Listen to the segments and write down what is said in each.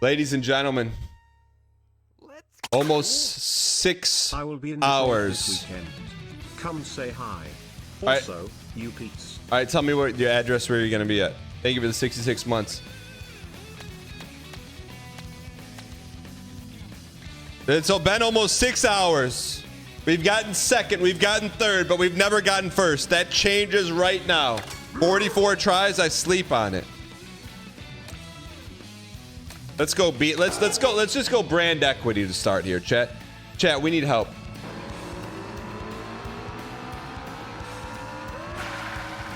Ladies and gentlemen, almost 6 hours. This weekend. Come say hi. All Also, you Pete's. All right, tell me what your address, where you're going to be at. Thank you for the 66 months. It's been almost 6 hours. We've gotten second, we've gotten third, but we've never gotten first. That changes right now. 44 tries, I sleep on it. Let's go beat. Let's go. Let's just go brand equity to start here, chat. Chat, we need help.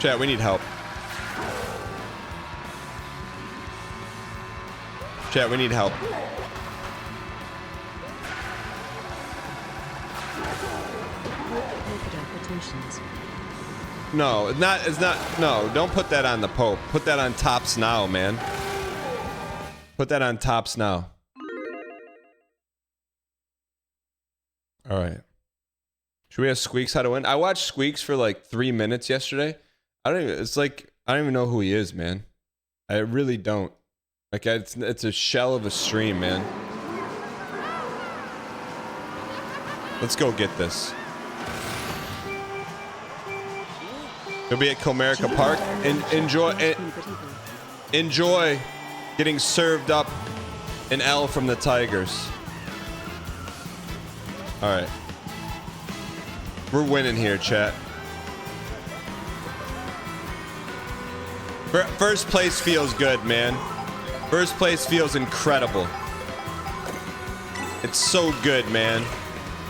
Chat, we need help. Chat, we need help. No, it's not. It's not. No, don't put that on the Pope. Put that on Tops Now, man. Put that on Tops Now. All right. Should we ask Squeaks how to win? I watched Squeaks for like 3 minutes yesterday. I don't even. It's like I don't even know who he is, man. I really don't. Like it's a shell of a stream, man. Let's go get this. He'll be at Comerica Park and enjoy getting served up an L from the Tigers. All right. We're winning here, chat. First place feels good, man. First place feels incredible. It's so good, man.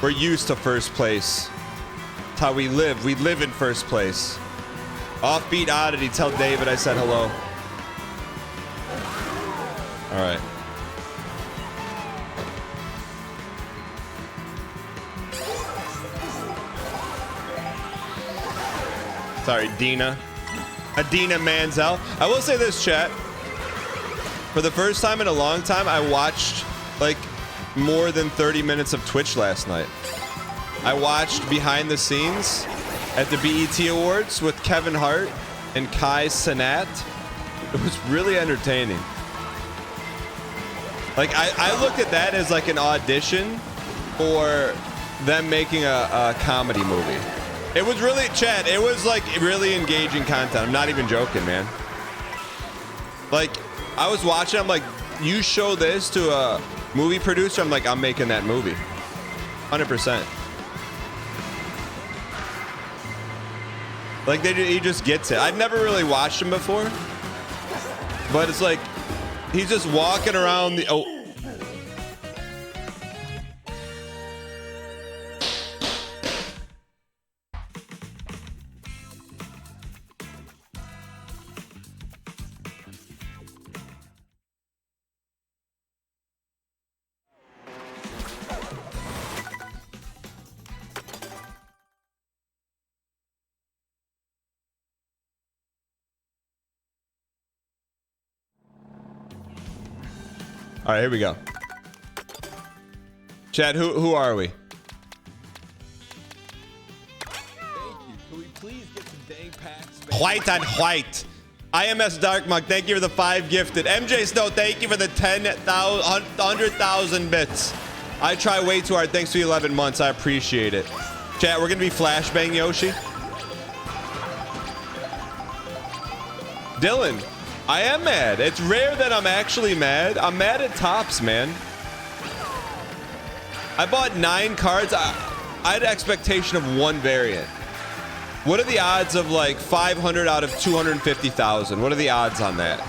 We're used to first place. It's how we live. We live in first place. Offbeat Oddity, tell David I said hello. All right. Sorry, Dina. Adina Manzel. I will say this, chat. For the first time in a long time, I watched like more than 30 minutes of Twitch last night. I watched behind the scenes at the BET Awards with Kevin Hart and Kai Cenat. It was really entertaining. Like I looked at that as like an audition for them making a comedy movie. It was really, chat, it was like really engaging content. I'm not even joking, man. Like I was watching, I'm like, you show this to a movie producer, I'm like, I'm making that movie. 100%. Like he just gets it. I'd never really watched him before, but it's like he's just walking around the All right, here we go. Chad, who are we? Thank you. Can we please get some dang packs, man? White on white. IMS Dark Mug, thank you for the 5 gifted. MJ Snow, thank you for the 100,000 bits. I try way too hard. Thanks for the 11 months. I appreciate it. Chat, we're gonna be flashbang Yoshi. Dylan, I am mad. It's rare that I'm actually mad. I'm mad at Tops, man. I bought 9 cards. I had an expectation of 1 variant. What are the odds of like 500 out of 250,000? What are the odds on that?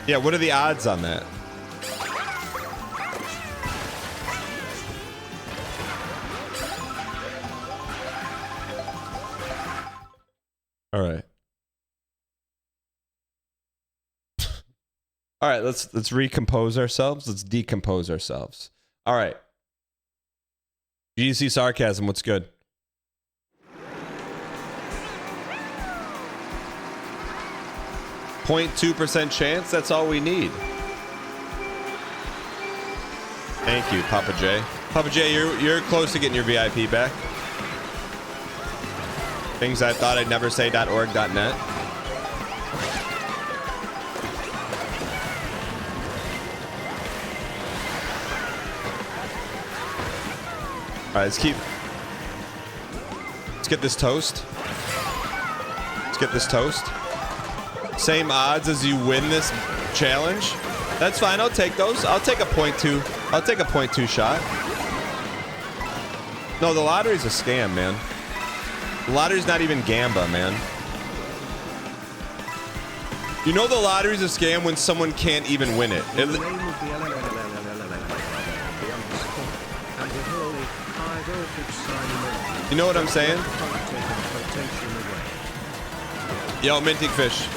Yeah, what are the odds on that? All right. All right, let's recompose ourselves. Let's decompose ourselves. All right. GC Sarcasm, what's good? .2% chance, that's all we need. Thank you, Papa J. Papa J, you're close to getting your VIP back. Things I thought I'd never say.org.net. All right, let's get this toast. Let's get this toast. Same odds as you win this challenge. That's fine. I'll take those. I'll take a 0.2. I'll take a 0.2 shot. No, the lottery's a scam, man. The lottery's not even Gamba, man. You know the lottery's a scam when someone can't even win it. You know what I'm saying? Yo, Minting Fish.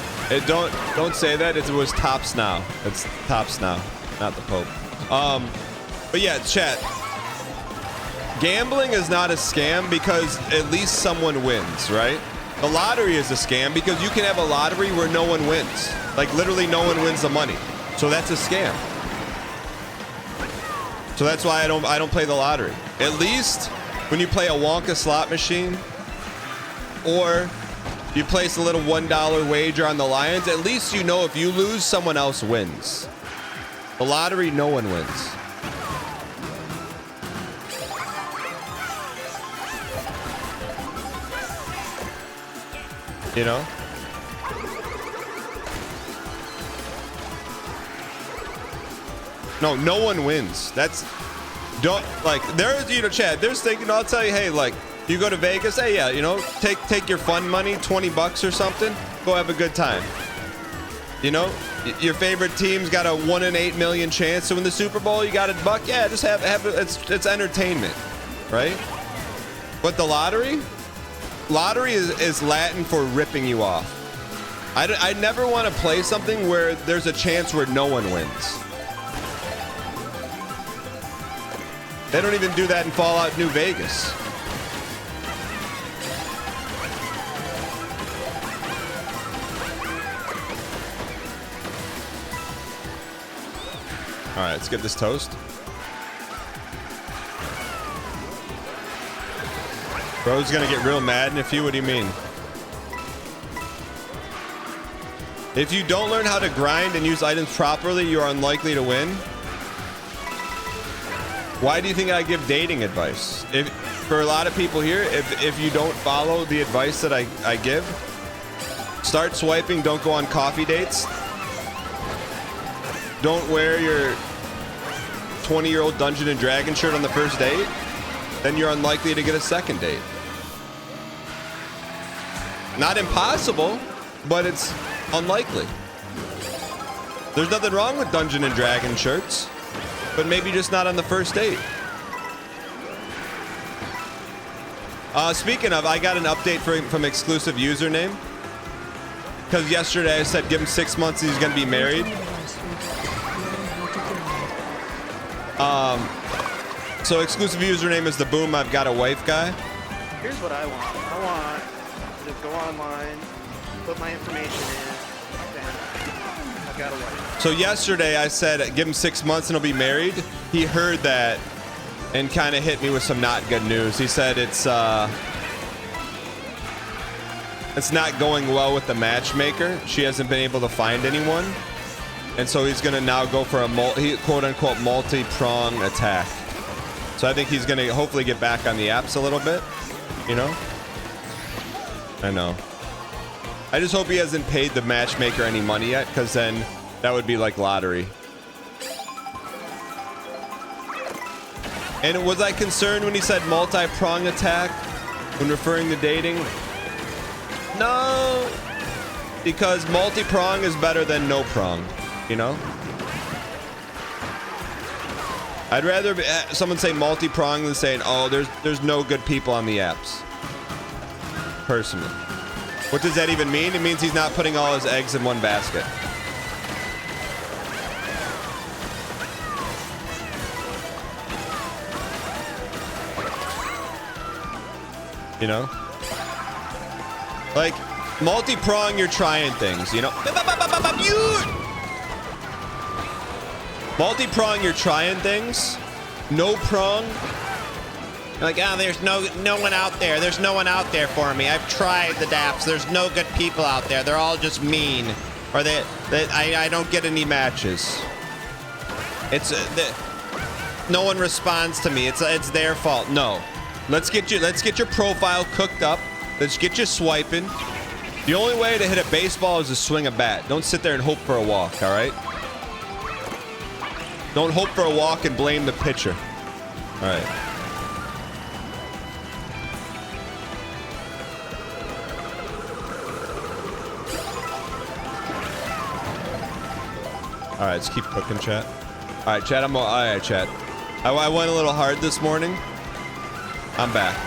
Don't say that. It was Tops Now. It's Tops Now, not the Pope. But yeah, chat. Gambling is not a scam because at least someone wins, right? The lottery is a scam because you can have a lottery where no one wins. Like literally no one wins the money. So that's a scam. So that's why I don't play the lottery. At least when you play a Wonka slot machine or you place a little $1 wager on the Lions, at least you know if you lose, someone else wins. The lottery, no one wins. You know? No one wins. There's, you know, Chad, there's thinking, I'll tell you, hey, like, you go to Vegas, hey, yeah, you know, take your fun money, $20 or something, go have a good time. You know, your favorite team's got a 1 in 8 million chance to win the Super Bowl, you got $1, yeah, just have it's entertainment, right? But the lottery is Latin for ripping you off. I never want to play something where there's a chance where no one wins. They don't even do that in Fallout New Vegas. All right, let's get this toast. Bro's gonna get real mad in a few. What do you mean? If you don't learn how to grind and use items properly, you are unlikely to win. Why do you think I give dating advice? For a lot of people here, if you don't follow the advice that I give, start swiping, don't go on coffee dates. Don't wear your 20-year-old Dungeon and Dragon shirt on the first date, then you're unlikely to get a second date. Not impossible, but it's unlikely. There's nothing wrong with Dungeon and Dragon shirts, but maybe just not on the first date. Speaking of, I got an update from exclusive username. Because yesterday I said give him 6 months and he's going to be married. So exclusive username is the boom I've got a wife guy. Here's what I want. I want to go online, put my information in, then I've got a wife. So yesterday I said give him 6 months and he'll be married. He heard that and kind of hit me with some not good news. He said it's not going well with the matchmaker. She hasn't been able to find anyone. And so he's going to now go for a quote-unquote multi-prong attack. So I think he's going to hopefully get back on the apps a little bit, you know? I know. I just hope he hasn't paid the matchmaker any money yet, because then that would be like lottery. And was I concerned when he said multi-prong attack when referring to dating? No, because multi-prong is better than no prong, you know? I'd rather someone say multi-prong than saying, oh, there's no good people on the apps. Personally. What does that even mean? It means he's not putting all his eggs in one basket. You know? Like, multi-prong, you're trying things, you know? Multi-prong, you're trying things. No prong. Like, oh, there's no one out there. There's no one out there for me. I've tried the dApps. There's no good people out there. They're all just mean. Or I don't get any matches. It's no one responds to me. It's their fault. No. Let's get your profile cooked up. Let's get you swiping. The only way to hit a baseball is to swing a bat. Don't sit there and hope for a walk, all right? Don't hope for a walk and blame the pitcher. All right. All right, let's keep cooking, chat. All right, chat. All right, chat. I went a little hard this morning. I'm back.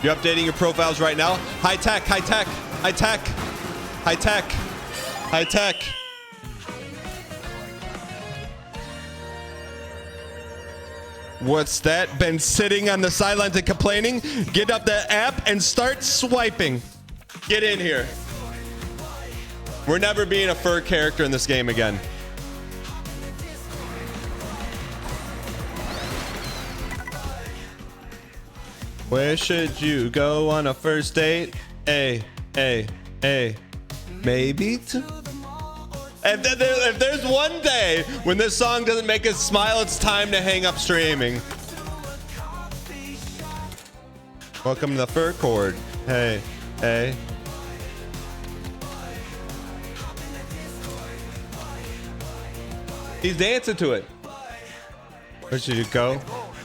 You updating your profiles right now? High tech. What's that? Been sitting on the sidelines and complaining? Get up the app and start swiping. Get in here. We're never being a fur character in this game again. Where should you go on a first date? Maybe to... If there's one day when this song doesn't make us smile, it's time to hang up streaming. Welcome to the fur cord. Hey. He's dancing to it. Where should you go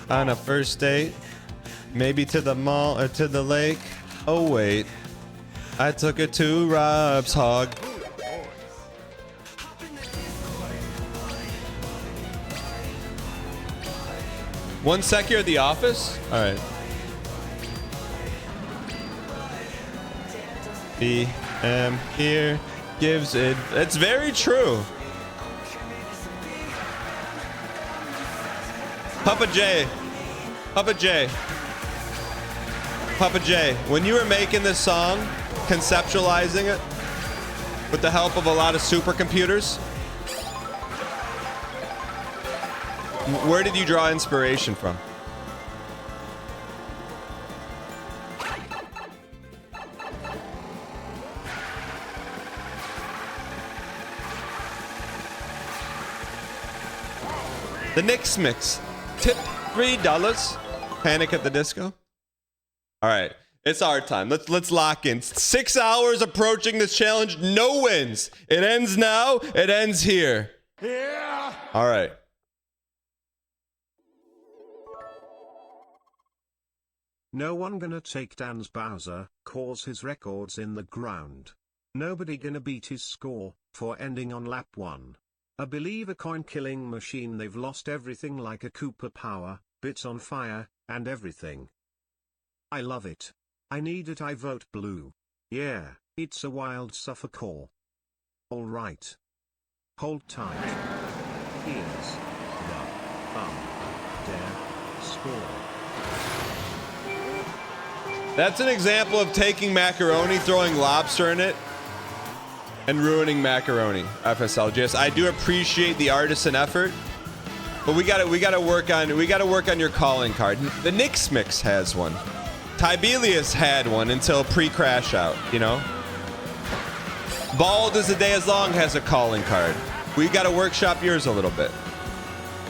on a first date? Maybe to the mall or to the lake. Oh wait, I took her to Rob's Hog. One sec here at the office. All right. BM here gives it. It's very true. Papa J, when you were making this song, conceptualizing it with the help of a lot of supercomputers, where did you draw inspiration from? The Knicks mix. Tip $3. Panic at the Disco. All right, it's our time. Let's lock in. 6 hours approaching this challenge. No wins. It ends now. It ends here. Yeah. All right. No one gonna take Dan's Bowser, cause his record's in the ground. Nobody gonna beat his score, for ending on lap 1. I believe a coin-killing machine. They've lost everything like a Koopa power, bits on fire, and everything. I love it. I need it. I vote blue. Yeah, it's a wild Suffolk call. Alright. Hold tight. Here's the score. That's an example of taking macaroni, throwing lobster in it, and ruining macaroni. FSLGS. I do appreciate the artisan effort, but we gotta work on your calling card. The Knicks mix has one. Tibelius had one until pre-crash out, you know? Bald as the day is long has a calling card. We gotta workshop yours a little bit.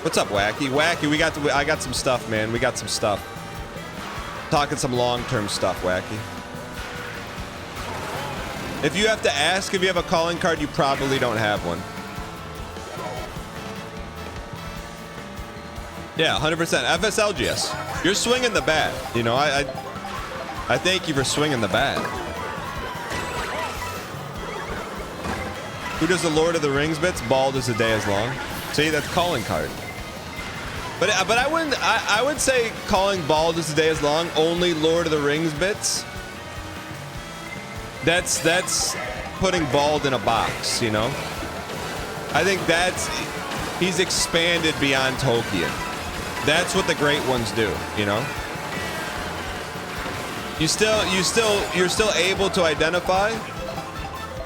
What's up, Wacky? Wacky, I got some stuff, man. We got some stuff. Talking some long-term stuff, Wacky. If you have to ask if you have a calling card, you probably don't have one. Yeah, 100%. FSLGS. You're swinging the bat. You know, I thank you for swinging the bat. Who does the Lord of the Rings bits? Bald as the day is long. See, that's calling card. But I would say calling bald as the day is long only Lord of the Rings bits. That's putting bald in a box, you know? I think he's expanded beyond Tolkien. That's what the great ones do, you know? you're still able to identify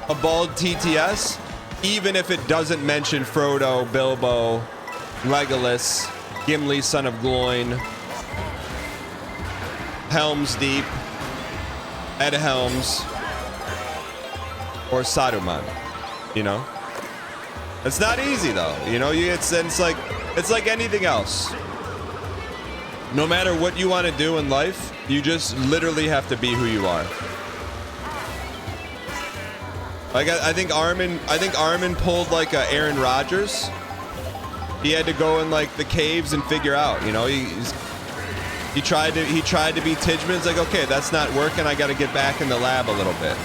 a bald TTS, even if it doesn't mention Frodo, Bilbo, Legolas, Gimli, son of Gloin, Helm's Deep, Ed Helms, or Saruman. You know, it's not easy though. You know, it's like anything else. No matter what you want to do in life, you just literally have to be who you are. Like I think Armin pulled like a Aaron Rodgers. He had to go in like the caves and figure out. You know, he tried to be Tidgeman. It's like, okay, that's not working. I got to get back in the lab a little bit.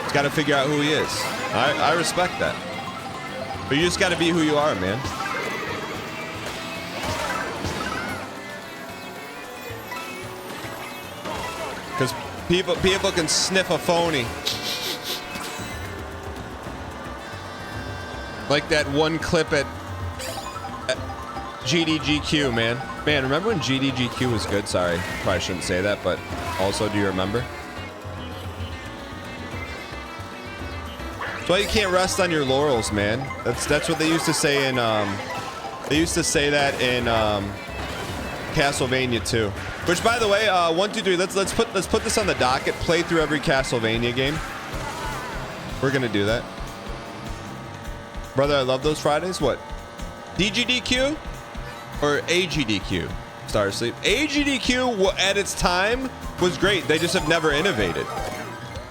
He's got to figure out who he is. I respect that. But you just got to be who you are, man. Because people can sniff a phony. Like that one clip at GDGQ, man. Man, remember when GDGQ was good? Sorry, probably shouldn't say that, but also, do you remember? That's why you can't rest on your laurels, man. That's what they used to say in they used to say that in Castlevania 2. Which, by the way, 1, 2, 3. Let's put this on the docket. Play through every Castlevania game. We're gonna do that, brother. I love those Fridays. What? DGDQ or AGDQ? Star Sleep. AGDQ at its time was great. They just have never innovated.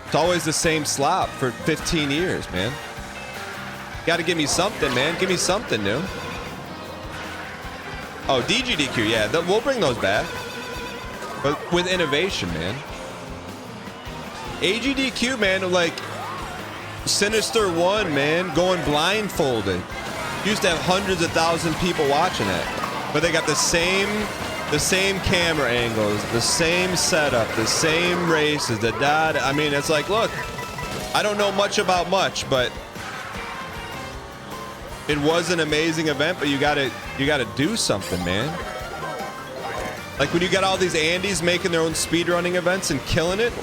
It's always the same slop for 15 years, man. Got to give me something, man. Give me something new. Oh, DGDQ, yeah. We'll bring those back. But with innovation, man. AGDQ, man, like Sinister 1, man, going blindfolded. Used to have hundreds of thousands of people watching it. But they got the same camera angles, the same setup, the same races, I mean, it's like, look, I don't know much about much, but it was an amazing event. But you gotta do something, man. Like when you got all these Andes making their own speedrunning events and killing it,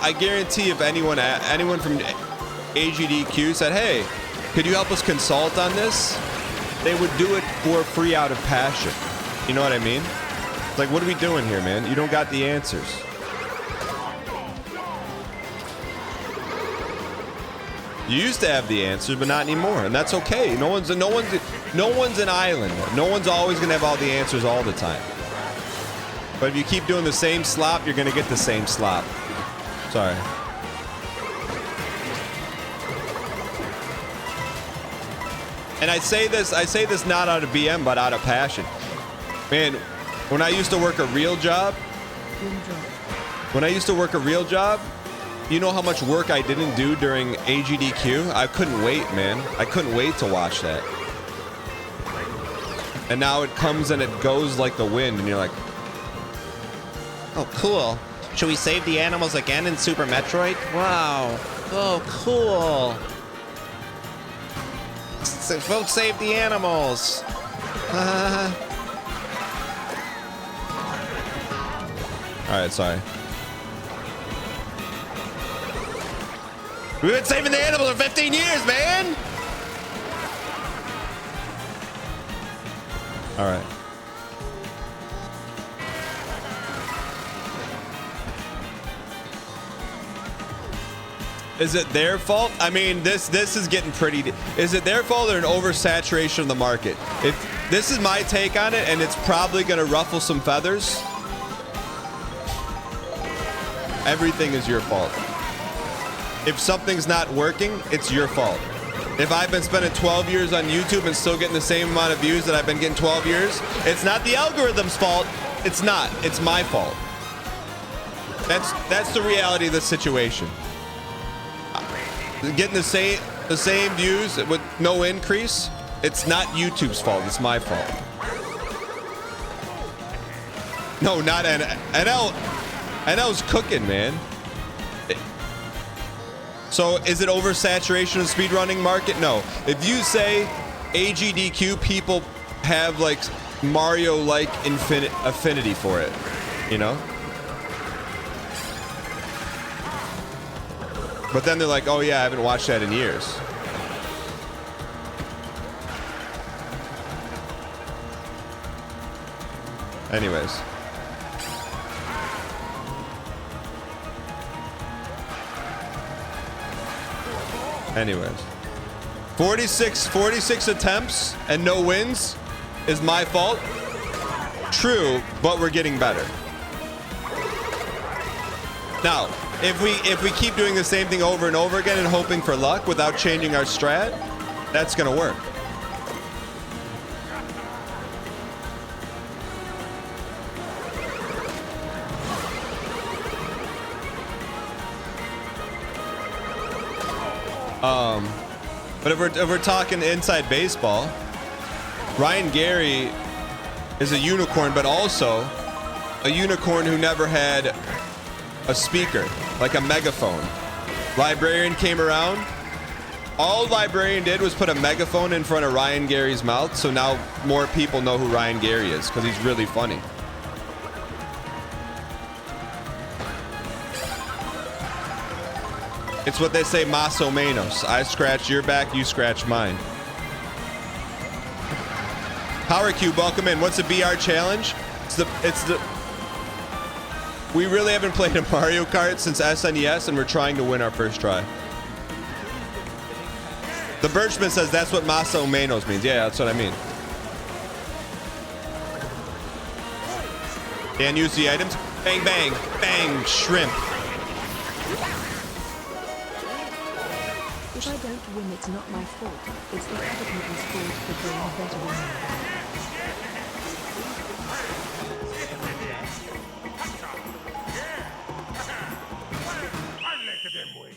I guarantee if anyone from AGDQ said, hey, could you help us consult on this? They would do it for free out of passion. You know what I mean? It's like, what are we doing here, man? You don't got the answers. You used to have the answers, but not anymore, and that's okay. No one's an island. No one's always gonna have all the answers all the time. But if you keep doing the same slop, you're gonna get the same slop. Sorry. And I say this not out of BM, but out of passion. Man, when I used to work a real job, you know how much work I didn't do during AGDQ? I couldn't wait, man. I couldn't wait to watch that. And now it comes and it goes like the wind, and you're like, oh, cool. Should we save the animals again in Super Metroid? Wow. Oh, cool. Vote save the animals. all right, sorry. We've been saving the animals for 15 years, man. All right. Is it their fault? I mean, this is getting pretty. Is it their fault or an oversaturation of the market? If this is my take on it, and it's probably going to ruffle some feathers, everything is your fault. If something's not working, it's your fault. If I've been spending 12 years on YouTube and still getting the same amount of views that I've been getting 12 years, it's not the algorithm's fault. It's not. It's my fault. That's the reality of the situation. Getting the same views with no increase, it's not YouTube's fault. It's my fault. No, not NL. NL's cooking, man. So is it oversaturation of the speedrunning market? No. If you say AGDQ, people have like Mario-like affinity for it, you know? But then they're like, oh yeah, I haven't watched that in years. Anyways. Anyways. 46 attempts and no wins is my fault. True, but we're getting better. Now, if we keep doing the same thing over and over again and hoping for luck without changing our strat, that's gonna work. But if we're talking inside baseball, Ryan Gary is a unicorn, but also a unicorn who never had a speaker, like a megaphone. Librarian came around. All Librarian did was put a megaphone in front of Ryan Gary's mouth, so now more people know who Ryan Gary is because he's really funny. It's what they say, más o menos. I scratch your back, you scratch mine. Power Cube, welcome in. What's the BR challenge? We really haven't played a Mario Kart since SNES, and we're trying to win our first try. The Birchman says that's what más o menos means. Yeah, that's what I mean. And use the items. Bang, bang, bang, shrimp. If I don't win, it's not my fault. It's the other people's fault for being better than me.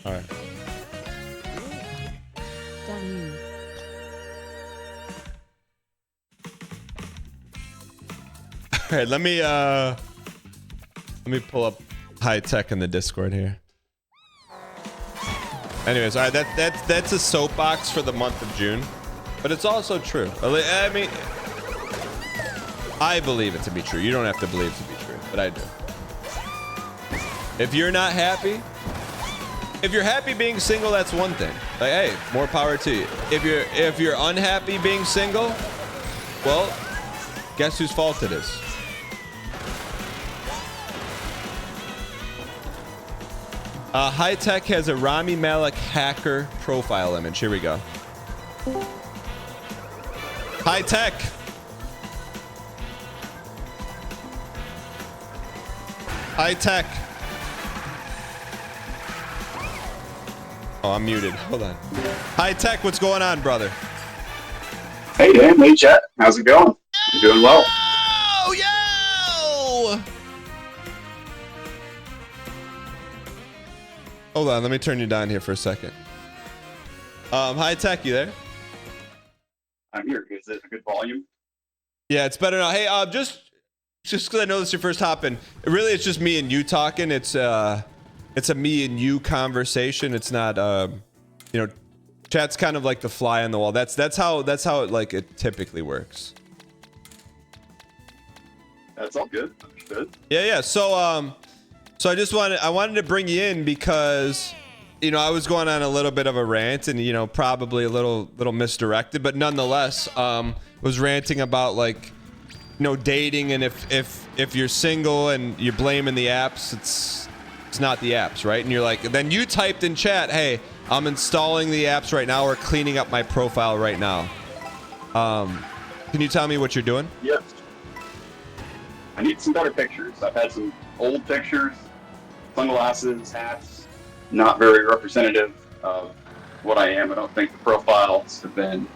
All right. Damn you. All right, let me pull up high tech in the Discord here. Anyways, all right, that's a soapbox for the month of June, but it's also true. I mean, I believe it to be true. You don't have to believe it to be true, but I do. If you're not happy, if you're happy being single, that's one thing. Like, hey, more power to you. If you're unhappy being single, well, guess whose fault it is? High Tech has a Rami Malek hacker profile image. Here we go. High Tech. High Tech. Oh, I'm muted. Hold on. High Tech, what's going on, brother? Hey, Dan. Hey, chat. How's it going? I'm doing well. Oh, yo! Hold on, let me turn you down here for a second. High Tech, you there? I'm here. Is it a good volume? Yeah, it's better now. Hey, just because I know this is your first hop in, really it's just me and you talking. It's a me and you conversation. It's not you know, chat's kind of like the fly on the wall. That's how it like it typically works. That's all good. Understood. Yeah. So I wanted to bring you in because, you know, I was going on a little bit of a rant and, you know, probably a little misdirected, but nonetheless, was ranting about, like, you know, dating, and if you're single and you're blaming the apps, it's not the apps, right? And you're like, then you typed in chat, hey, I'm installing the apps right now or cleaning up my profile right now. Can you tell me what you're doing? Yes. I need some better pictures. I've had some old pictures, sunglasses, hats, not very representative of what I am. I don't think the profiles have been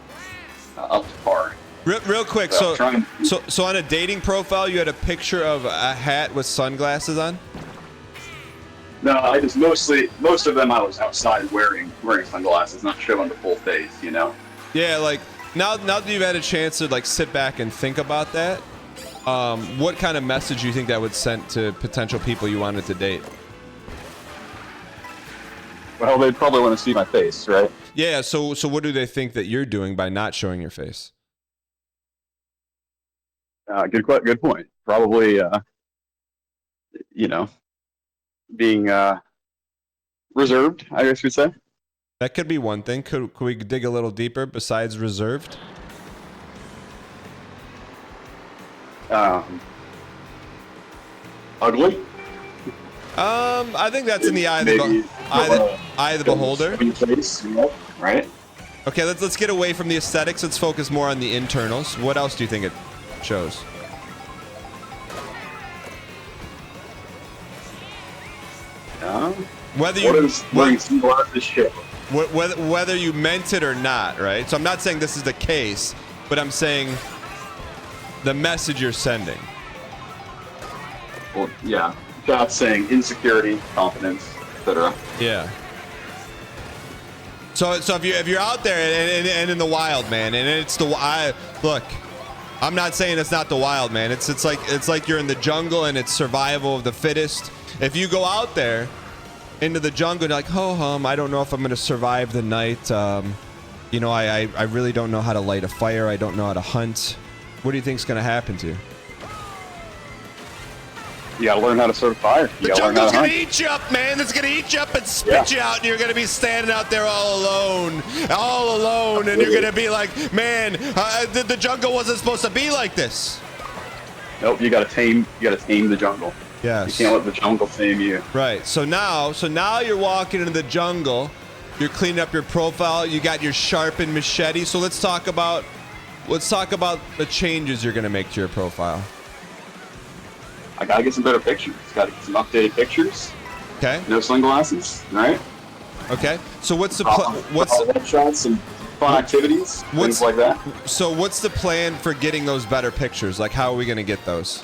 up to par. Real quick, so on a dating profile, you had a picture of a hat with sunglasses on? No, I just most of them I was outside wearing sunglasses, not showing the full face, you know. Yeah, like now that you've had a chance to like sit back and think about that, what kind of message do you think that would send to potential people you wanted to date? Well, they'd probably want to see my face, right? Yeah, so what do they think that you're doing by not showing your face? Good point. Probably, you know, being reserved, I guess you'd say. That could be one thing. Could we dig a little deeper besides reserved? Ugly. I think that's in the eye of Maybe the beholder. Face, you know, right? Okay, let's get away from the aesthetics. Let's focus more on the internals. What else do you think it shows? Whether you meant it or not, right? So I'm not saying this is the case, but I'm saying the message you're sending. Well, yeah. Not saying insecurity, confidence, etc. Yeah. So if you're out there and in the wild, man, and it's look, I'm not saying it's not the wild, man. It's like you're in the jungle and it's survival of the fittest. If you go out there into the jungle and you're like, ho hum, I don't know if I'm gonna survive the night. You know, I really don't know how to light a fire. I don't know how to hunt. What do you think's gonna happen to you? You gotta learn how to start a fire. The jungle's gonna eat you up, man. It's gonna eat you up and spit you out, and you're gonna be standing out there all alone, and you're gonna be like, man, the jungle wasn't supposed to be like this. Nope, you gotta tame the jungle. Yes. You can't let the jungle tame you. Right. So now you're walking into the jungle. You're cleaning up your profile. You got your sharpened machete. So let's talk about the changes you're gonna make to your profile. I gotta get some better pictures. Gotta get some updated pictures. Okay. No sunglasses, right? Okay. So what's the shots and fun activities, things like that. So what's the plan for getting those better pictures? Like, how are we gonna get those?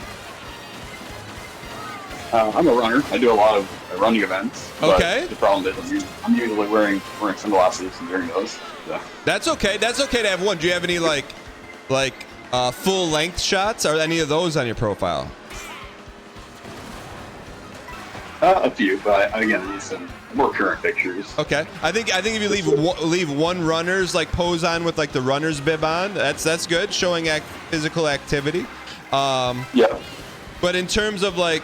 I'm a runner. I do a lot of running events. Okay. But the problem is I'm usually wearing sunglasses during those. So. That's okay. That's okay to have one. Do you have any like full length shots or any of those on your profile? A few, but again, I need some more current pictures. Okay, I think if you leave one runner's like pose on with like the runner's bib on, that's good, showing physical activity. Yeah. But in terms of like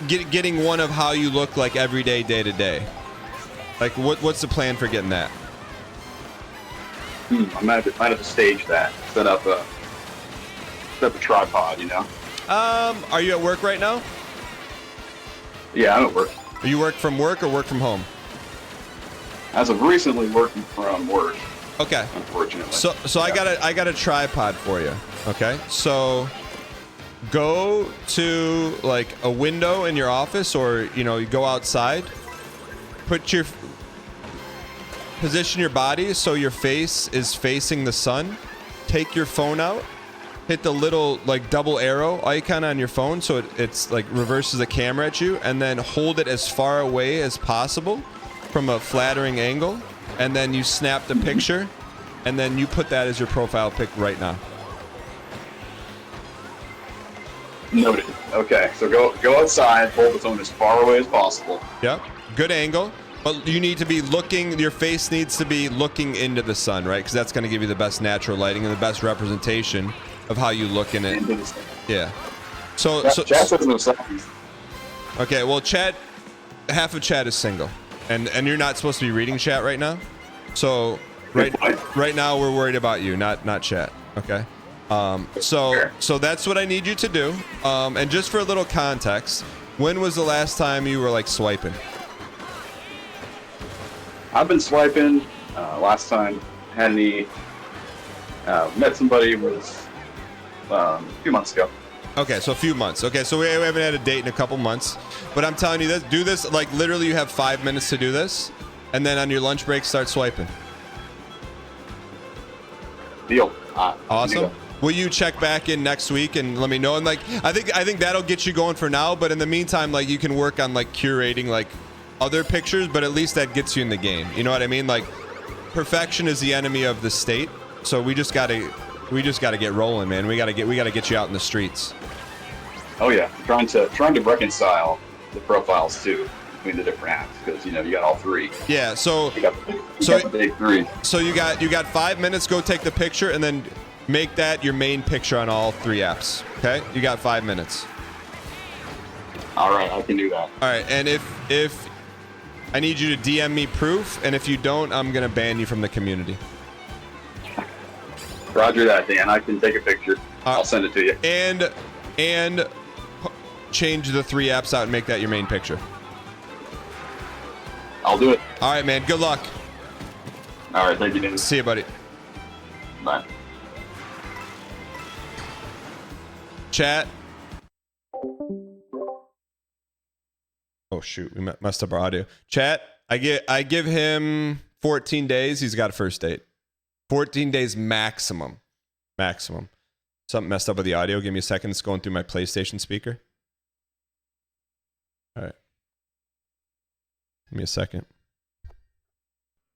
getting one of how you look like every day to day, like what's the plan for getting that? I might have to stage that, set up a tripod, you know. Are you at work right now? Yeah, I'm at work. Are you work from work or work from home? As of recently, working from work. Okay. Unfortunately. So yeah. I got a tripod for you. Okay. So go to like a window in your office, or you go outside. Position your body so your face is facing the sun. Take your phone out. Hit the little like double arrow icon on your phone so it's like reverses the camera at you, and then hold it as far away as possible from a flattering angle, and then you snap the picture, and then you put that as your profile pic right now. Noted. Okay, so go outside, hold the phone as far away as possible. Yep, good angle, but you need to be looking, your face needs to be looking into the sun, right? Because that's going to give you the best natural lighting and the best representation of how you look in it. Yeah. So chat says no selfies. Okay, well, half of chat is single, and you're not supposed to be reading chat right now. So right now we're worried about you, not chat. Okay. So that's what I need you to do. And just for a little context, when was the last time you were like swiping? I've been swiping. Last time had any met somebody was a few months ago. Okay, so a few months. Okay, so we haven't had a date in a couple months. But I'm telling you this, do this, like literally you have 5 minutes to do this, and then on your lunch break, start swiping. Deal. Awesome. Will you check back in next week and let me know? And like, I think that'll get you going for now. But in the meantime, like you can work on like curating like other pictures, but at least that gets you in the game. You know what I mean? Like, perfection is the enemy of the state. So we just gotta get rolling, man. We gotta get you out in the streets. Oh yeah, trying to reconcile the profiles too between the different apps, because you got all three. Yeah. So you got the big three. So you got 5 minutes. Go take the picture and then make that your main picture on all three apps. Okay. You got 5 minutes. All right, I can do that. All right, and if I need you to DM me proof, and if you don't, I'm gonna ban you from the community. Roger that, Dan. I can take a picture. I'll send it to you. And change the 3 apps out and make that your main picture. I'll do it. All right, man. Good luck. All right, thank you, Dan. See you, buddy. Bye. Chat. Oh shoot, we messed up our audio. Chat. I give him 14 days. He's got a first date. 14 days maximum. Maximum. Something messed up with the audio. Give me a second. It's going through my PlayStation speaker. All right. Give me a second.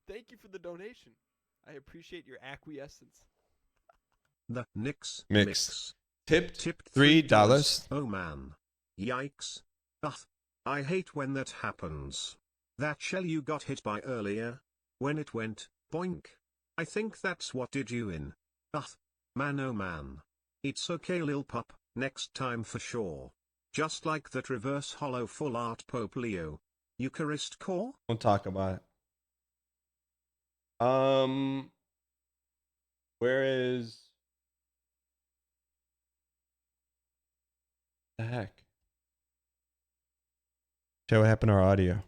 Thank you for the donation. I appreciate your acquiescence. The Nix Mix. Tipped $3. Oh man. Yikes. Ugh. I hate when that happens. That shell you got hit by earlier. When it went, boink. I think that's what did you in. Ugh. Man oh man. It's okay lil pup, next time for sure. Just like that reverse hollow full art Pope Leo. Eucharist core? We'll talk about it. Where is the heck? Show what happened to our audio.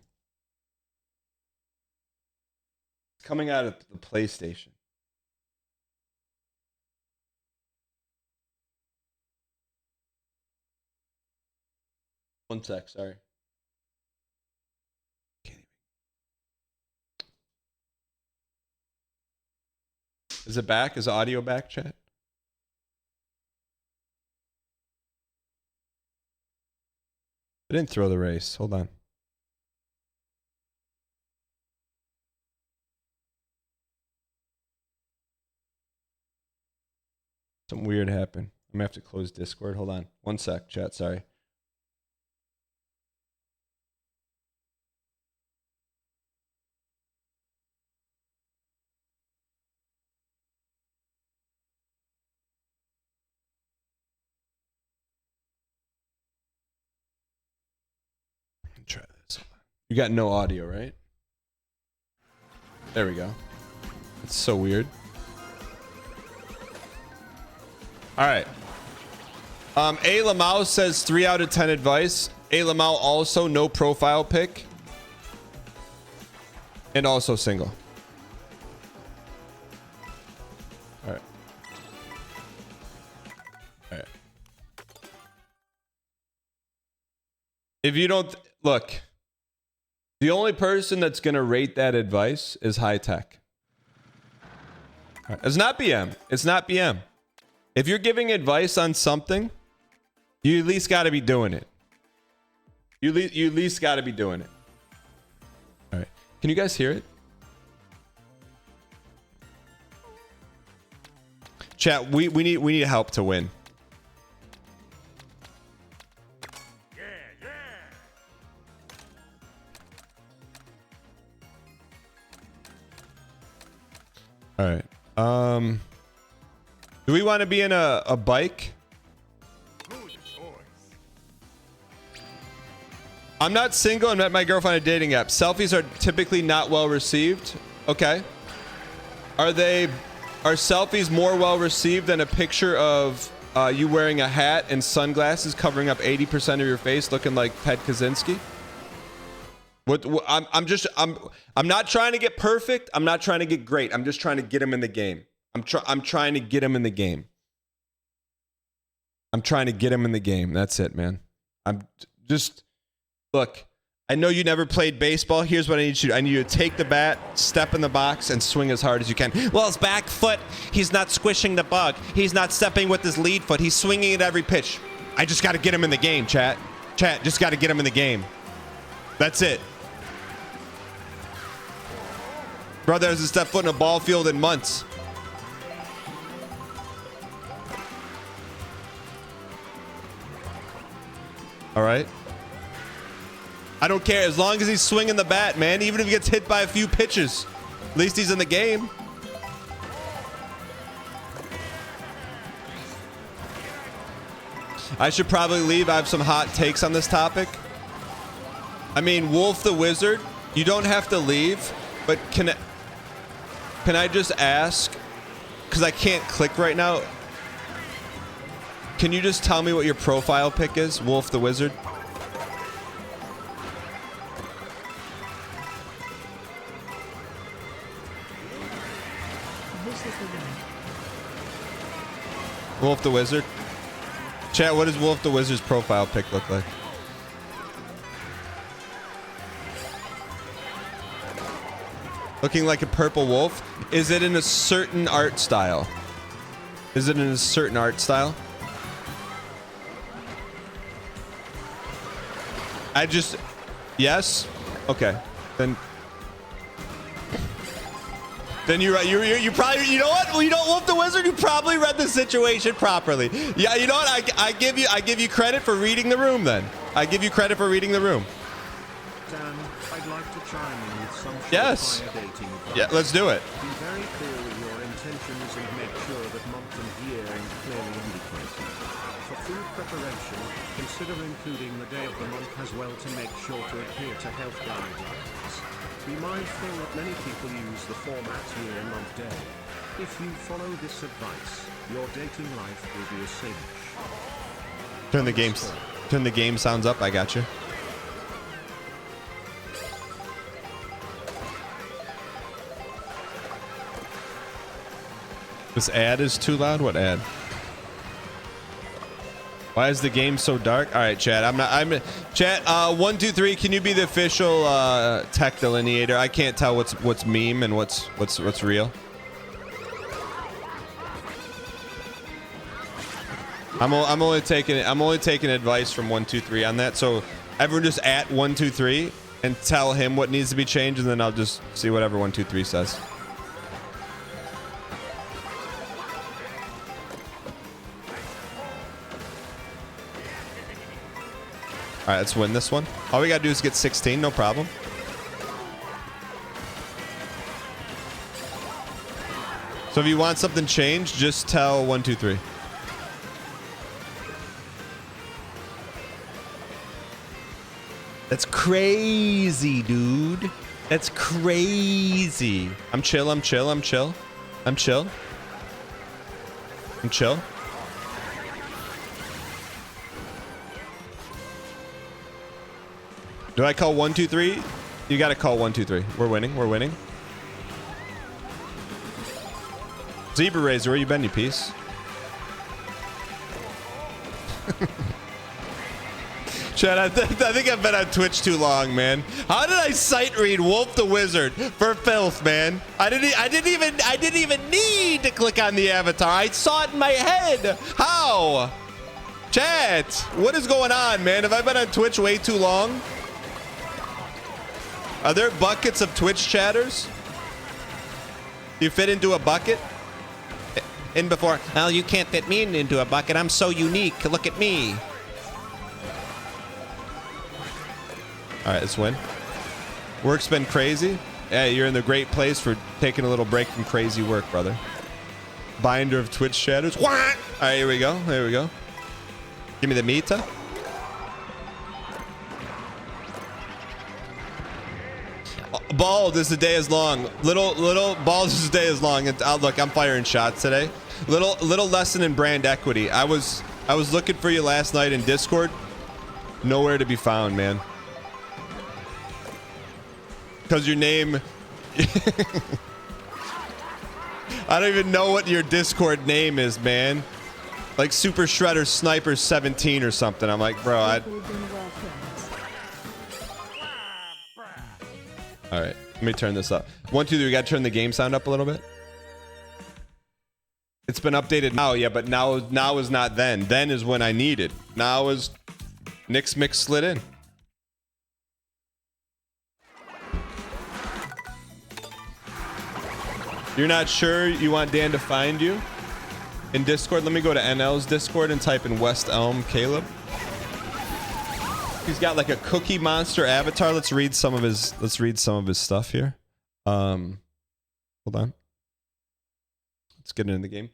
It's coming out of the PlayStation. One sec, sorry. Is it back? Is the audio back, chat? I didn't throw the race. Hold on. Something weird happened. I'm gonna have to close Discord. Hold on. One sec, chat. Sorry. Try this. You got no audio, right? There we go. It's so weird. All right. A Lamau says 3 out of 10 advice. A Lamau also no profile pic. And also single. All right. All right. If you don't look, the only person that's going to rate that advice is High Tech. Right. It's not BM. It's not BM. If you're giving advice on something, you at least got to be doing it. You at least got to be doing it. All right. Can you guys hear it? Chat, we need help to win. All right. Do we want to be in a bike? I'm not single and met my girlfriend on a dating app. Selfies are typically not well received. Okay. Are selfies more well received than a picture of you wearing a hat and sunglasses covering up 80% of your face looking like Ted Kaczynski? I'm not trying to get perfect. I'm not trying to get great. I'm just trying to get him in the game. I'm trying to get him in the game. I'm trying to get him in the game. That's it, man. Look, I know you never played baseball. Here's what I need you to do. I need you to take the bat, step in the box, and swing as hard as you can. Well, his back foot, he's not squishing the bug. He's not stepping with his lead foot. He's swinging at every pitch. I just got to get him in the game, chat. Chat, just got to get him in the game. That's it. Brother hasn't stepped foot in a ball field in months. All right. I don't care as long as he's swinging the bat, man. Even if he gets hit by a few pitches, at least he's in the game. I should probably leave. I have some hot takes on this topic. I mean, Wolf the Wizard. You don't have to leave, but can I just ask? Because I can't click right now. Can you just tell me what your profile pic is, Wolf the Wizard? This is the way. Wolf the Wizard. Chat, what does Wolf the Wizard's profile pic look like? Looking like a purple wolf? Is it in a certain art style? Is it in a certain art style? Yes? Okay. Then you're right. You probably, you know what? You know, Wolf the Wizard, you probably read the situation properly. Yeah, you know what? I give you credit for reading the room then. I give you credit for reading the room. Dan, I'd like to chime in with some Yes. surefire dating advice. Yeah, let's do it. Be very clear with your intentions and make sure that month and year is clearly indicated. For food preparation, consider including the day of the month as well to make sure to adhere to health guidelines. Be mindful that many people use the format year, month, day. If you follow this advice, your dating life will be a cinch. Turn the game sounds up. I got you. This ad is too loud. What ad? Why is the game so dark? All right, chat. Chat. 1, 2, 3. Can you be the official tech delineator? I can't tell what's meme and what's real. I'm only taking advice from 1, 2, 3 on that. So everyone just at 1, 2, 3 and tell him what needs to be changed, and then I'll just see whatever 1, 2, 3 says. All right, let's win this one. All we gotta do is get 16, no problem. So if you want something changed, just tell 1, 2, 3. That's crazy, dude. That's crazy. I'm chill. Do I call 1, 2, 3? You gotta call 1, 2, 3. We're winning. Zebra Razor, where you been, you piece? Chad, I think I've been on Twitch too long, man. How did I sight read Wolf the Wizard for filth, man? I didn't even need to click on the avatar. I saw it in my head. How? Chat, what is going on, man? Have I been on Twitch way too long? Are there buckets of Twitch chatters? Do you fit into a bucket? In before, well, you can't fit me into a bucket. I'm so unique. Look at me. All right, let's win. Work's been crazy. Yeah, you're in the great place for taking a little break from crazy work, brother. Binder of Twitch chatters. What? All right, here we go. Give me the Mita. Bald as the day is long. Little bald as the day is long. And look, I'm firing shots today. Little lesson in brand equity. I was looking for you last night in Discord. Nowhere to be found, man. Because your name... I don't even know what your Discord name is, man. Like Super Shredder Sniper 17 or something. I'm like, bro, All right, let me turn this up. 1, 2, 3, we gotta turn the game sound up a little bit. It's been updated now, yeah, but now is not then. Then is when I need it. Now is Nick's Mix slid in. You're not sure you want Dan to find you in Discord? Let me go to NL's Discord and type in West Elm Caleb. He's got like a Cookie Monster avatar. Let's read some of his stuff here. Hold on. Let's get into the game.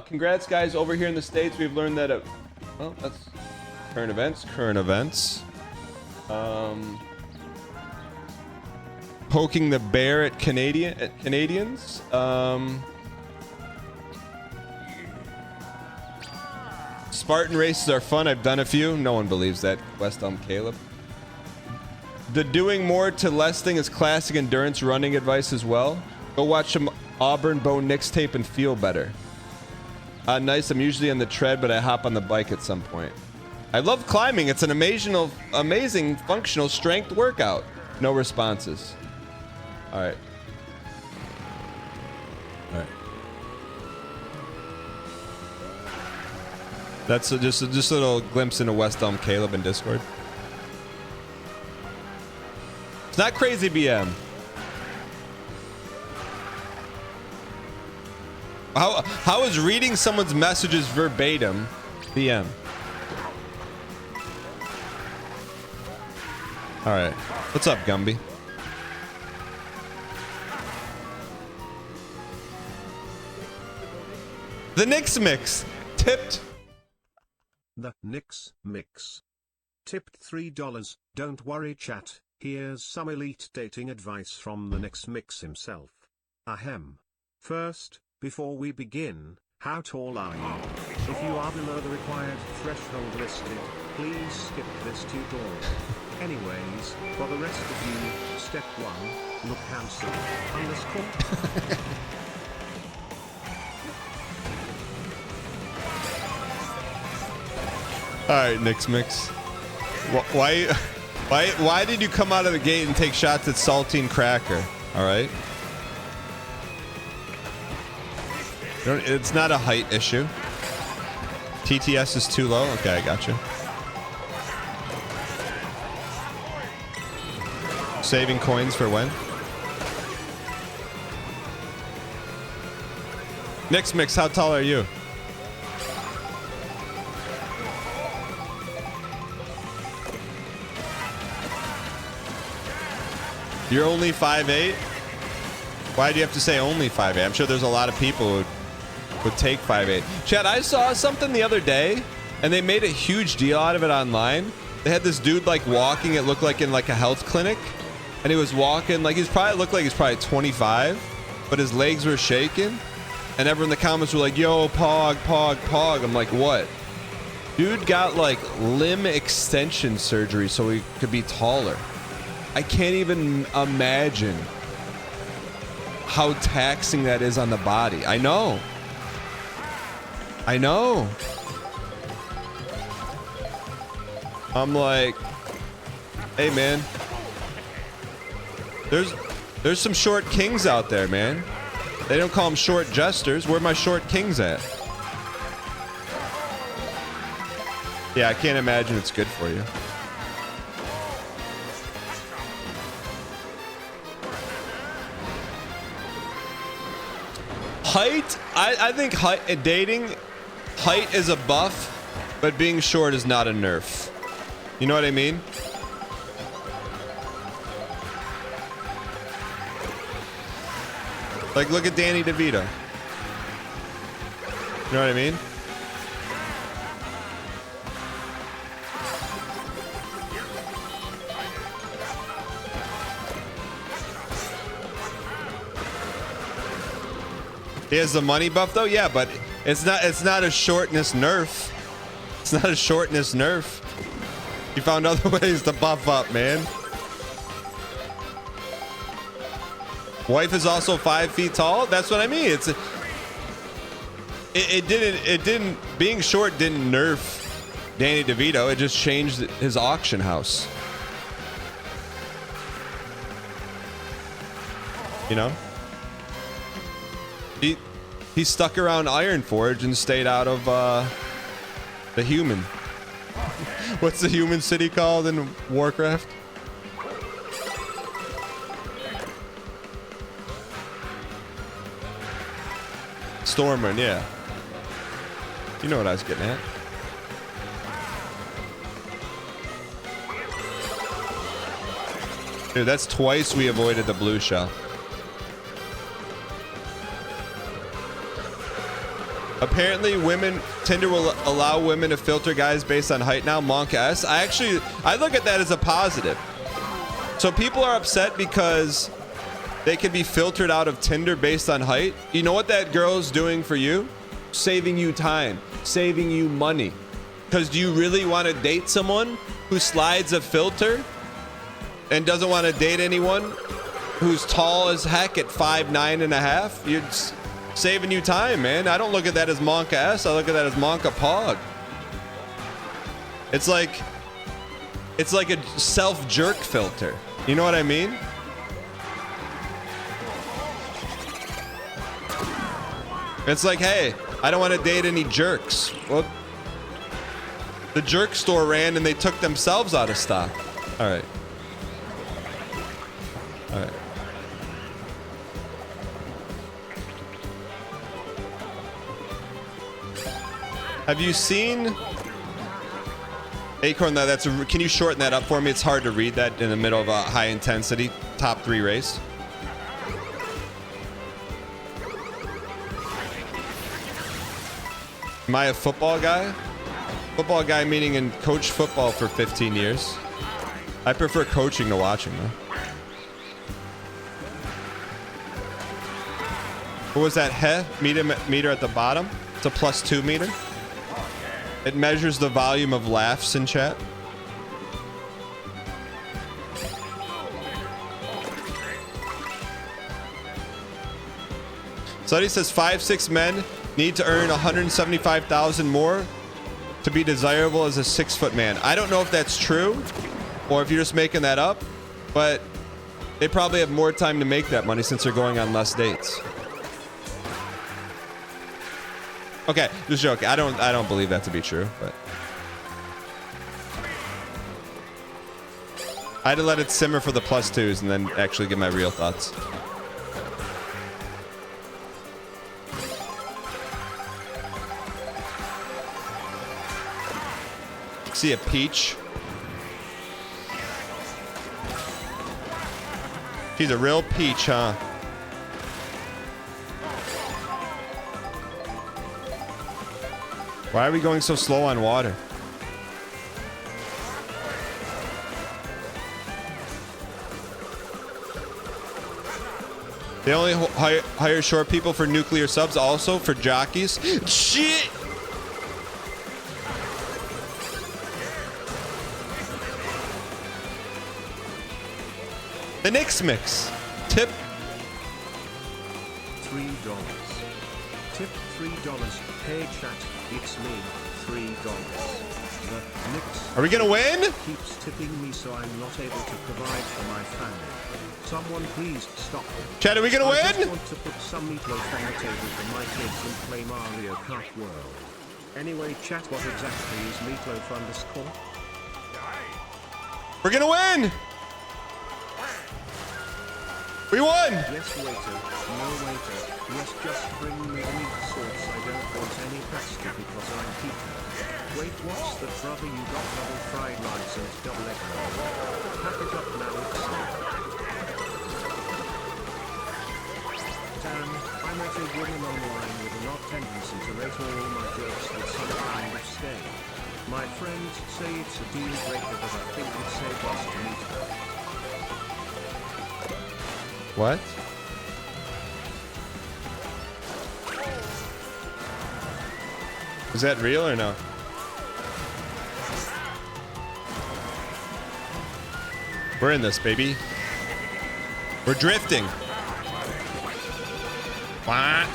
Congrats, guys. Over here in the States, we've learned that well, that's current events. Poking the bear at Canadians. Spartan races are fun. I've done a few. No one believes that. West Elm Caleb. The doing more to less thing is classic endurance running advice as well. Go watch some Auburn Bo Nix tape and feel better. Nice. I'm usually on the tread, but I hop on the bike at some point. I love climbing. It's an amazing functional strength workout. No responses. All right. All right. That's just a little glimpse into West Elm Caleb in Discord. It's not crazy BM. How is reading someone's messages verbatim BM? All right. What's up, Gumby? The Knicks mix tipped. The Knicks mix tipped $3. Don't worry, chat. Here's some elite dating advice from the Knicks mix himself. Ahem. First, before we begin, how tall are you? If you are below the required threshold listed, please skip this tutorial. Anyways, for the rest of you, step 1, look handsome. Underscore. All right, Knicks mix. Why did you come out of the gate and take shots at Saltine Cracker? All right. It's not a height issue. TTS is too low. Okay, I got you. Saving coins for when? Knicks mix. How tall are you? You're only 5'8"? Why do you have to say only 5'8"? I'm sure there's a lot of people who would take 5'8". Chad, I saw something the other day, and they made a huge deal out of it online. They had this dude like walking, it looked like in like a health clinic, and he was walking like he's probably 25, but his legs were shaking, and everyone in the comments were like, yo, pog, pog, pog. I'm like, what? Dude got like limb extension surgery so he could be taller. I can't even imagine how taxing that is on the body. I know. I'm like, hey man, there's some short kings out there, man. They don't call them short jesters. Where are my short kings at? Yeah, I can't imagine it's good for you. Height, I think dating height is a buff, but being short is not a nerf. You know what I mean? Like, look at Danny DeVito. You know what I mean? He has the money buff though, yeah, but it's not a shortness nerf. It's not a shortness nerf. He found other ways to buff up, man. Wife is also 5 feet tall. That's what I mean. It didn't being short didn't nerf Danny DeVito. It just changed his auction house. You know? He stuck around Ironforge and stayed out of the human. What's the human city called in Warcraft? Stormwind, yeah. You know what I was getting at. Dude, that's twice we avoided the blue shell. Apparently, Tinder will allow women to filter guys based on height now. Monk S. I look at that as a positive. So people are upset because they can be filtered out of Tinder based on height. You know what that girl's doing for you? Saving you time, saving you money. Because do you really want to date someone who slides a filter and doesn't want to date anyone who's tall as heck at 5'9.5"? You're saving you time, man. I don't look at that as Monka S. I look at that as Monka Pog. It's like a self-jerk filter. You know what I mean? It's like, hey, I don't want to date any jerks. Well, the jerk store ran and they took themselves out of stock. All right. All right. Have you seen Acorn? Can you shorten that up for me? It's hard to read that in the middle of a high intensity top 3 race. Am I a football guy? Football guy meaning in coach football for 15 years. I prefer coaching to watching though. What was that meter at the bottom? It's a +2 meter. It measures the volume of laughs in chat. Study says 5'6" men need to earn 175,000 more to be desirable as a 6-foot man. I don't know if that's true or if you're just making that up, but they probably have more time to make that money since they're going on less dates. Okay, just joking. I don't believe that to be true, but I had to let it simmer for the +2s and then actually give my real thoughts. See a peach. She's a real peach, huh? Why are we going so slow on water? They only hire short people for nuclear subs, also for jockeys. Shit! The Knicks mix. Tip. $3. Tip $3. Hey chat, it's me. $3. The Knicks. Are we gonna win? Keeps tipping me, so I'm not able to provide for my family. Someone please stop him. Chat, are we gonna I win? just want to put some meatloaf on the table for my kids and play Mario Kart World. Anyway, chat, what exactly is meatloaf_? We're gonna win! We won! Yes, waiter. No, waiter. Yes, just bring me the meat sauce. I don't want any pasta because I'm keto. Wait, what's that, brother? You got double fried rice and double egg roll. Pack it up now, it's Dan, I met a woman online with an odd tendency to rate all my jokes with some kind of scale. My friends say it's a deal breaker, but I think it's safe us to meet her. What? Is that real or no? We're in this, baby. We're drifting. What?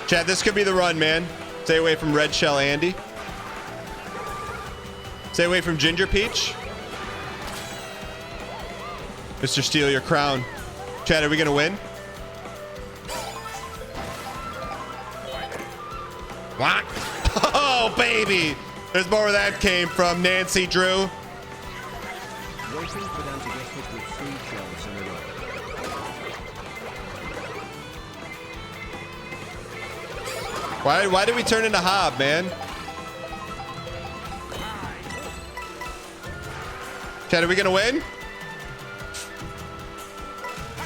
Chad, this could be the run, man. Stay away from Red Shell Andy. Stay away from Ginger Peach. Mr. Steal your crown. Chad, are we gonna win? What? Oh, baby! There's more where that came from, Nancy Drew. Waiting for them to get hit with 3 shells in a row. Why did we turn into Hob, man? Chad, are we gonna win?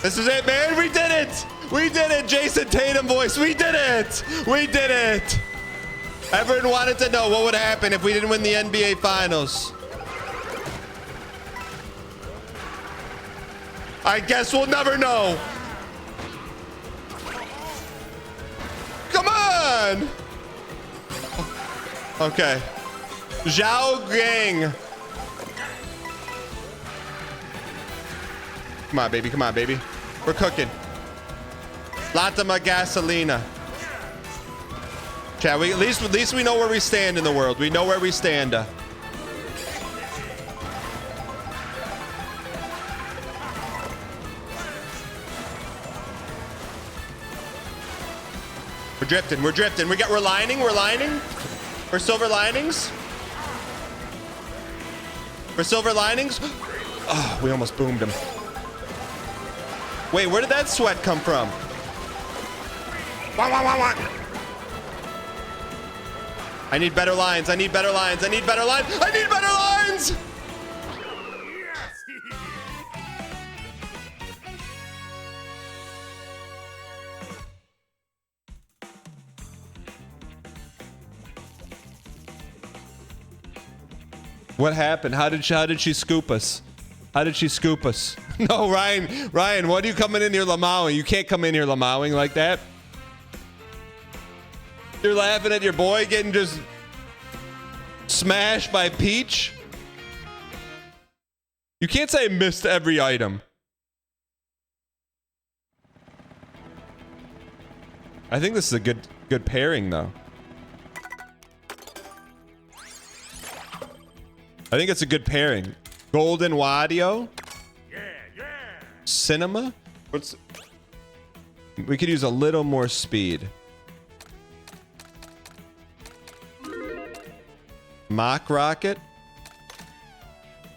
This is it, man. We did it. We did it. Jason Tatum voice. We did it. We did it. Everyone wanted to know what would happen if we didn't win the NBA Finals. I guess we'll never know. Come on. Okay. Zhao Gang. Come on, baby. Come on, baby. We're cooking. Latima gasolina. Chat, at least we know where we stand in the world. We know where we stand. We're drifting. We're drifting. We're lining. We're lining. We're silver linings. We're silver linings. Oh, we almost boomed him. Wait, where did that sweat come from? I need better lines. I need better lines. I need better lines. I need better lines. What happened? How did she scoop us? How did she scoop us? No, Ryan, what are you coming in here lamowing? You can't come in here lamowing like that. You're laughing at your boy getting just smashed by Peach. You can't say missed every item. I think this is a good pairing though. I think it's a good pairing. Golden Wadio. Cinema. We could use a little more speed. Mock Rocket.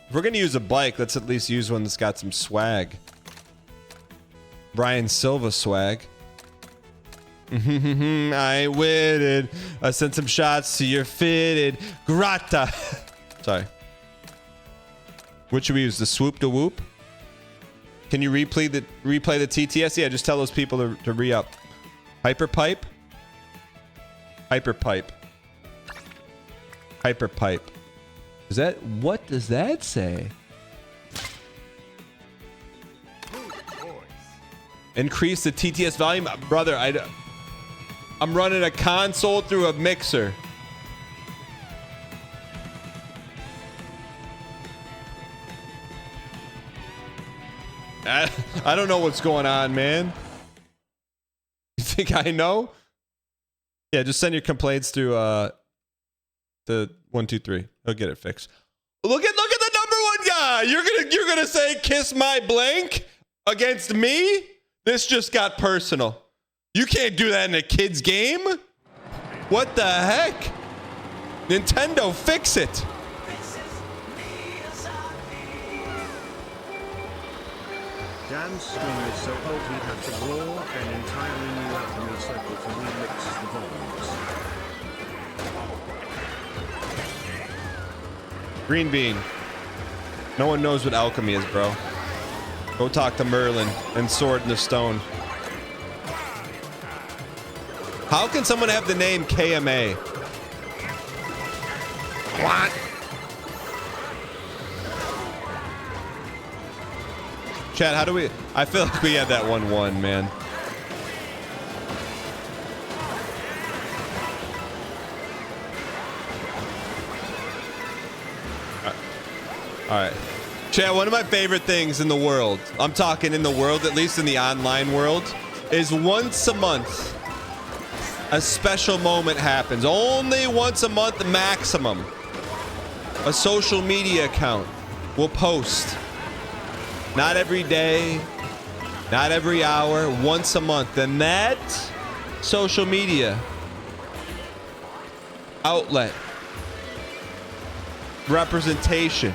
If we're gonna use a bike, let's at least use one that's got some swag. Brian Silva swag. I witted. I sent some shots to your fitted. Grata. Sorry. What should we use? The swoop to whoop? Can you replay the TTS? Yeah, just tell those people to re-up. Hyper pipe. Hyper pipe. Hyper pipe. Is that, what does that say? Increase the TTS volume, brother. I'm running a console through a mixer. I don't know what's going on, man. You think I know? Yeah, just send your complaints through the 123. He'll get it fixed. Look at the number one guy. You're gonna say kiss my blank against me? This just got personal. You can't do that in a kid's game. What the heck? Nintendo, fix it. Dan's stream is so old he had to draw an entirely new alchemy circle to remix the volumes. Green bean. No one knows what alchemy is, bro. Go talk to Merlin and Sword in the Stone. How can someone have the name KMA? What? Chad, how do we... I feel like we had that 1-1, man. All right. Chad, one of my favorite things in the world, I'm talking in the world, at least in the online world, is once a month, a special moment happens. Only once a month maximum. A social media account will post. Not every day, not every hour, once a month. And that social media outlet representation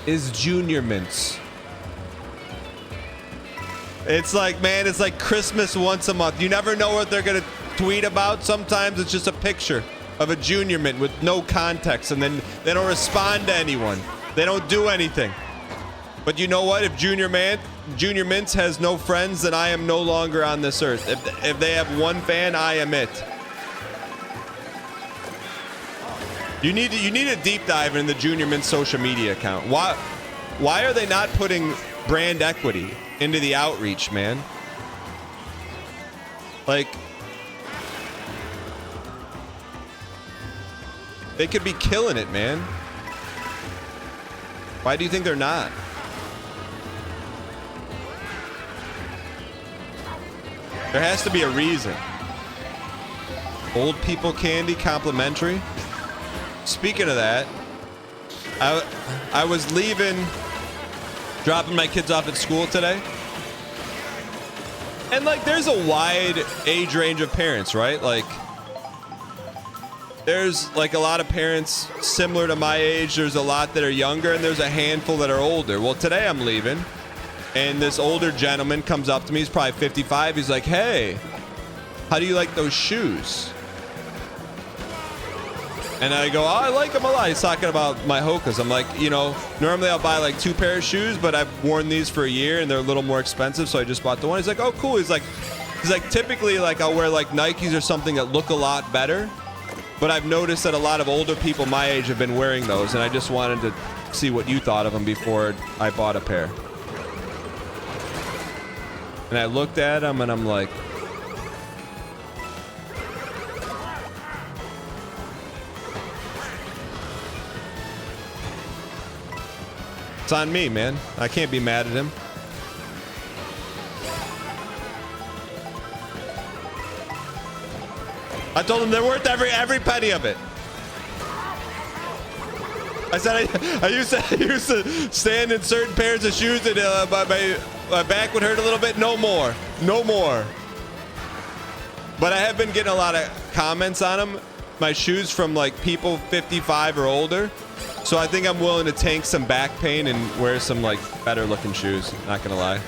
is Junior Mints. It's like, man, it's like Christmas once a month. You never know what they're gonna tweet about. Sometimes it's just a picture of a Junior Mint with no context, and then they don't respond to anyone. They don't do anything. But you know what? If Junior Mints has no friends, then I am no longer on this earth. If they have one fan, I am it. You need a deep dive in the Junior Mint social media account. Why are they not putting brand equity? into the outreach, man. Like, they could be killing it, man. Why do you think they're not? There has to be a reason. Old people candy complimentary. Speaking of that, I was leaving, dropping my kids off at school today. And like, there's a wide age range of parents, right? Like, there's like a lot of parents similar to my age. There's a lot that are younger, and there's a handful that are older. Well, today I'm leaving, and this older gentleman comes up to me. He's probably 55. He's like, hey, how do you like those shoes? And I go, oh, I like them a lot. He's talking about my Hokas. I'm like, you know, normally I'll buy like 2 pairs of shoes, but I've worn these for a year and they're a little more expensive, so I just bought the one. He's like, oh, cool. He's like, typically like I'll wear like Nikes or something that look a lot better, but I've noticed that a lot of older people my age have been wearing those, and I just wanted to see what you thought of them before I bought a pair. And I looked at them and I'm like, it's on me, man. I can't be mad at him. I told him they're worth every penny of it. I said I used to stand in certain pairs of shoes and my back would hurt a little bit. No more. No more. But I have been getting a lot of comments on them. My shoes from like people 55 or older. So I think I'm willing to tank some back pain and wear some like better looking shoes. Not gonna lie.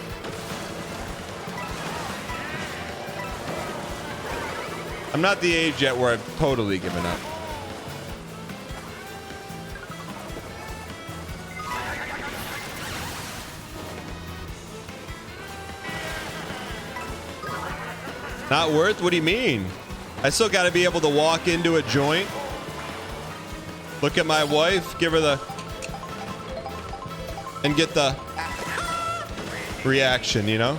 I'm not the age yet where I've totally given up. Not worth? What do you mean? I still got to be able to walk into a joint, look at my wife, give her the, and get the reaction, you know?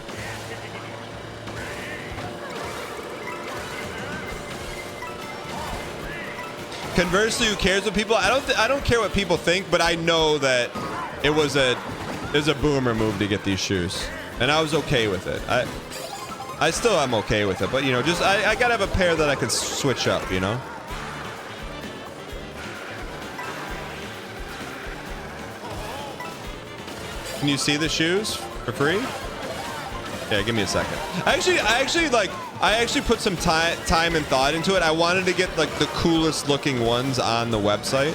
Conversely, who cares what people? I don't care what people think, but I know that it was a boomer move to get these shoes, and I was okay with it. I still am okay with it, but you know, just I gotta have a pair that I can switch up, you know? Can you see the shoes for free? Yeah, give me a second. I actually put some time and thought into it. I wanted to get like the coolest looking ones on the website.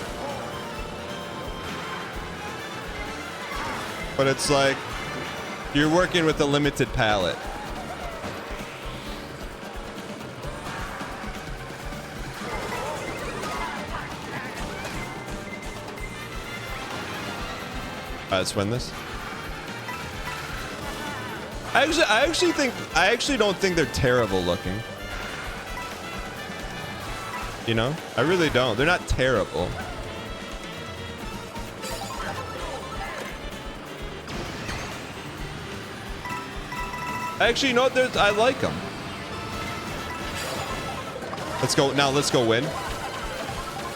But it's like you're working with a limited palette. Let's win this. I actually don't think they're terrible looking. You know? I really don't. They're not terrible. Actually, you know what? I like them. Let's go. Now let's go win.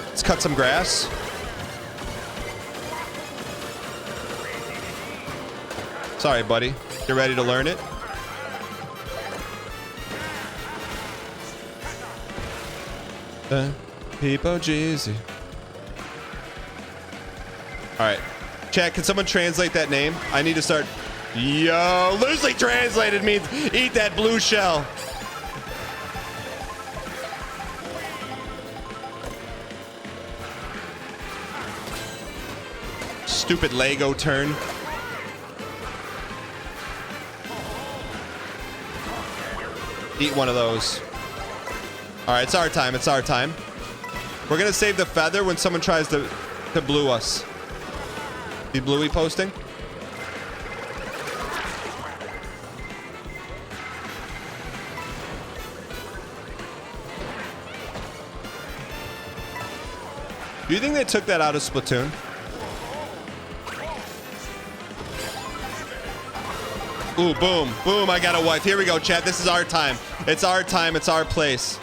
Let's cut some grass. Sorry, buddy. You ready to learn it? People Jeezy. All right. Chat, can someone translate that name? I need to start. Yo, loosely translated means eat that blue shell. Stupid Lego turn. Eat one of those. All right, it's our time. It's our time. We're gonna save the feather when someone tries to blue us. The bluey posting. Do you think they took that out of Splatoon? Ooh, boom, boom, I got a wife. Here we go, chat. This is our time. It's our time. It's our place.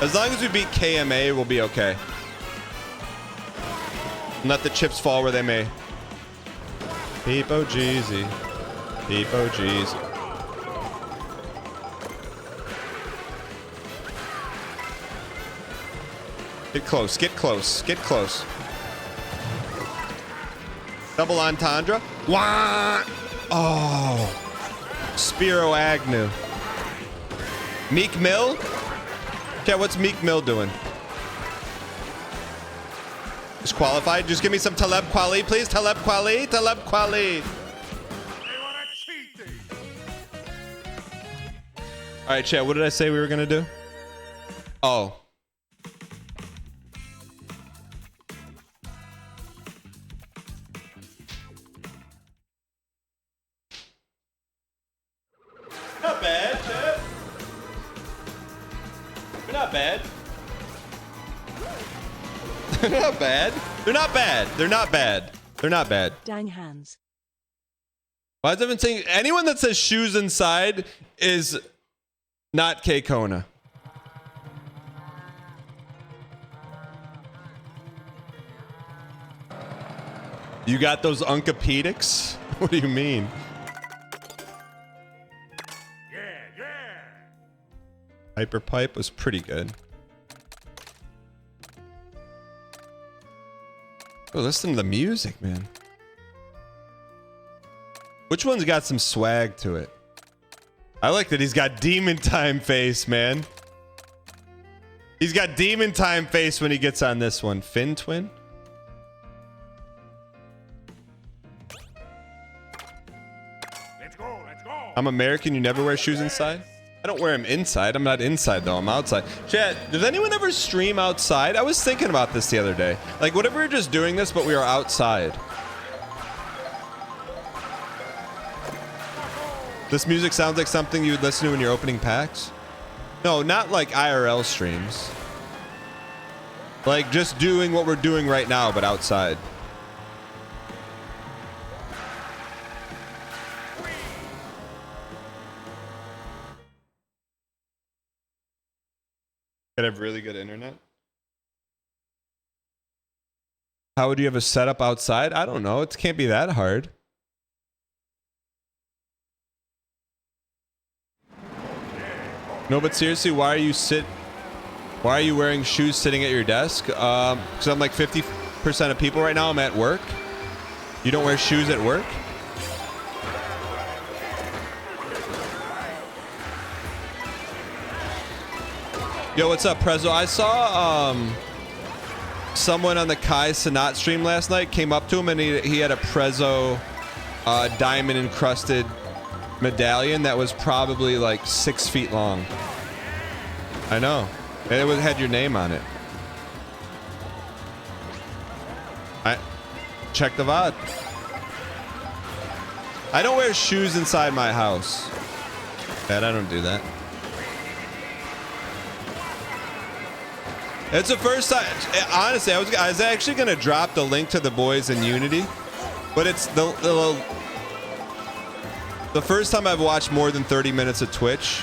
As long as we beat KMA, we'll be okay. And let the chips fall where they may. Peepo Jeezy. Peepo Jeezy. Get close, get close, get close. Double entendre. Wah! Oh. Spiro Agnew. Meek Mill? Okay, what's Meek Mill doing? Disqualified? Just give me some Taleb Kweli, please. Taleb Kweli, Taleb Kweli. All right, chat, what did I say we were going to do? Oh. Not bad, chat. They're not bad. They're not bad. They're not bad. They're not bad. They're not bad. Dang hands. Why is everyone saying anyone that says shoes inside is not K Kona? You got those uncapedics? What do you mean? Hyperpipe was pretty good. Oh, listen to the music, man. Which one's got some swag to it? I like that he's got demon time face, man. He's got demon time face when he gets on this one. Fin Twin? Let's go, let's go. I'm American, you never wear shoes inside? I don't wear them inside. I'm not inside though, I'm outside. Chat, does anyone ever stream outside? I was thinking about this the other day. Like, what if we were just doing this, but we are outside? This music sounds like something you would listen to when you're opening packs? No, not like IRL streams. Like, just doing what we're doing right now, but outside. Gotta have really good internet. How would you have a setup outside? I don't know. It can't be that hard. No, but seriously, why are you wearing shoes sitting at your desk? Because I'm like 50% of people right now. I'm at work. You don't wear shoes at work? Yo, what's up, Prezzo? I saw someone on the Kai Sanat stream last night came up to him and he had a Prezzo diamond encrusted medallion that was probably like 6 feet long. I know. And it had your name on it. Check the VOD. I don't wear shoes inside my house. Dad, I don't do that. It's the first time. Honestly, I was actually gonna drop the link to the boys in Unity, but it's the first time I've watched more than 30 minutes of Twitch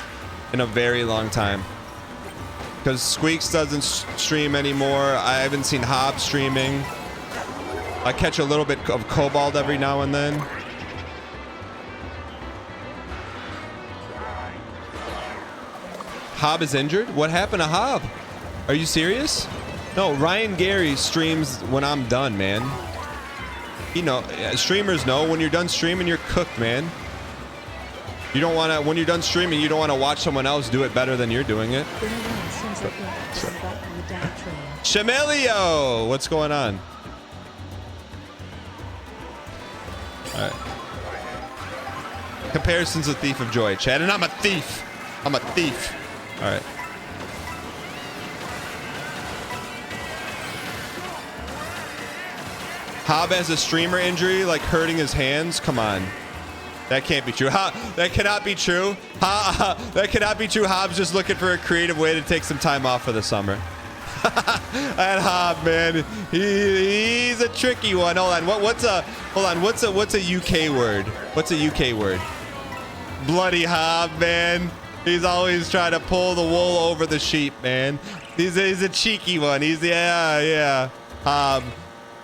in a very long time. Because Squeaks doesn't stream anymore. I haven't seen Hob streaming. I catch a little bit of Cobalt every now and then. Hob is injured? What happened to Hob? Are you serious? No, Ryan Gary streams when I'm done, man. You know, streamers know when you're done streaming, you're cooked, man. You don't want to, when you're done streaming, you don't want to watch someone else do it better than you're doing it. Shamelio, what's going on? All right. Comparison's a thief of joy, Chad, and I'm a thief. I'm a thief. All right. Hob has a streamer injury, like hurting his hands. Come on. That can't be true. That cannot be true. That cannot be true. Hobbs just looking for a creative way to take some time off for the summer. That Hob, man, he's a tricky one. Hold on. What's a UK word? What's a UK word? Bloody Hob, man. He's always trying to pull the wool over the sheep, man. He's a cheeky one. Yeah.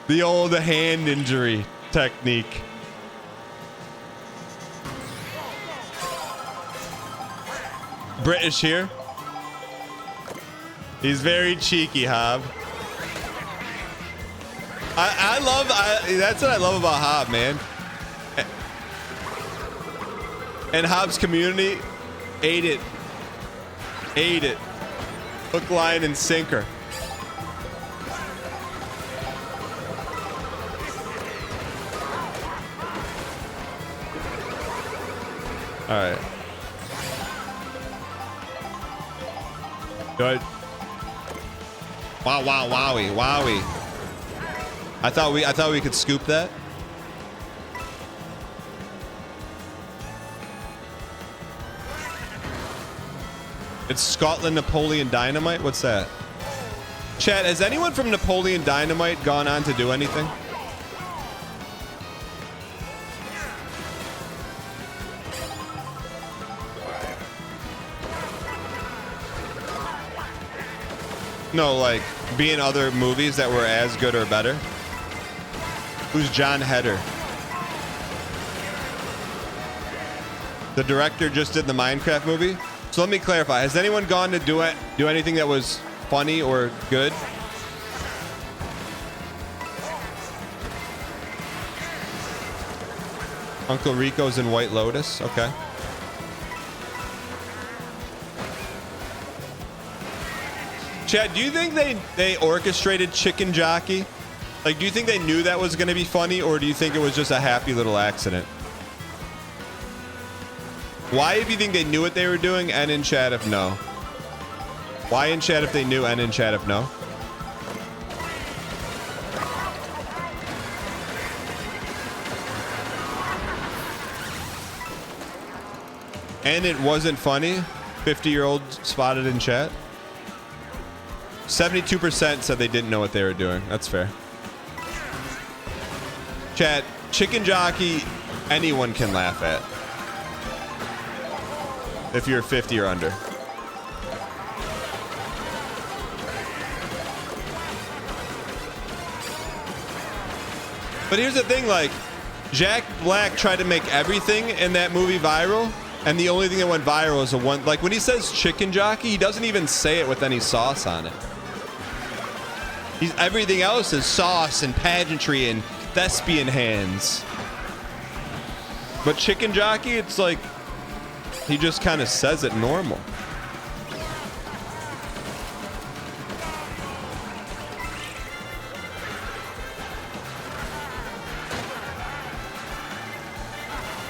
The old hand injury technique. British here. He's very cheeky, Hob. That's what I love about Hob, man. And Hob's community ate it. Hook, line, and sinker. All right. Good. Wowie. I thought we could scoop that. It's Scotland Napoleon Dynamite? What's that? Chat, has anyone from Napoleon Dynamite gone on to do anything? No, like, be in other movies that were as good or better. Who's John Heder? The director just did the Minecraft movie? So let me clarify. Has anyone gone to do anything that was funny or good? Uncle Rico's in White Lotus? Okay. Chad, do you think they orchestrated Chicken Jockey? Like, do you think they knew that was going to be funny, or do you think it was just a happy little accident? Why, if you think they knew what they were doing, and in chat if no? Why in chat if they knew, and in chat if no? And it wasn't funny? 50-year-old spotted in chat? 72% said they didn't know what they were doing. That's fair. Chat, Chicken Jockey, anyone can laugh at. If you're 50 or under. But here's the thing, like, Jack Black tried to make everything in that movie viral, and the only thing that went viral is like when he says Chicken Jockey, he doesn't even say it with any sauce on it. Everything else is sauce and pageantry and thespian hands. But Chicken Jockey, it's like, he just kind of says it normal.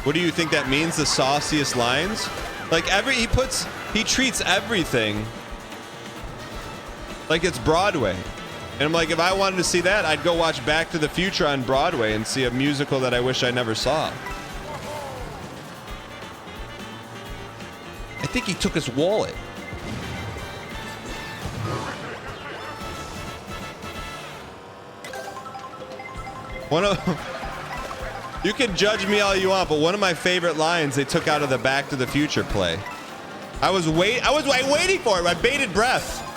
What do you think that means? The sauciest lines? Like he treats everything like it's Broadway. And I'm like, if I wanted to see that, I'd go watch Back to the Future on Broadway and see a musical that I wish I never saw. I think he took his wallet. You can judge me all you want, but one of my favorite lines they took out of the Back to the Future play. I was waiting for it. I bated breath.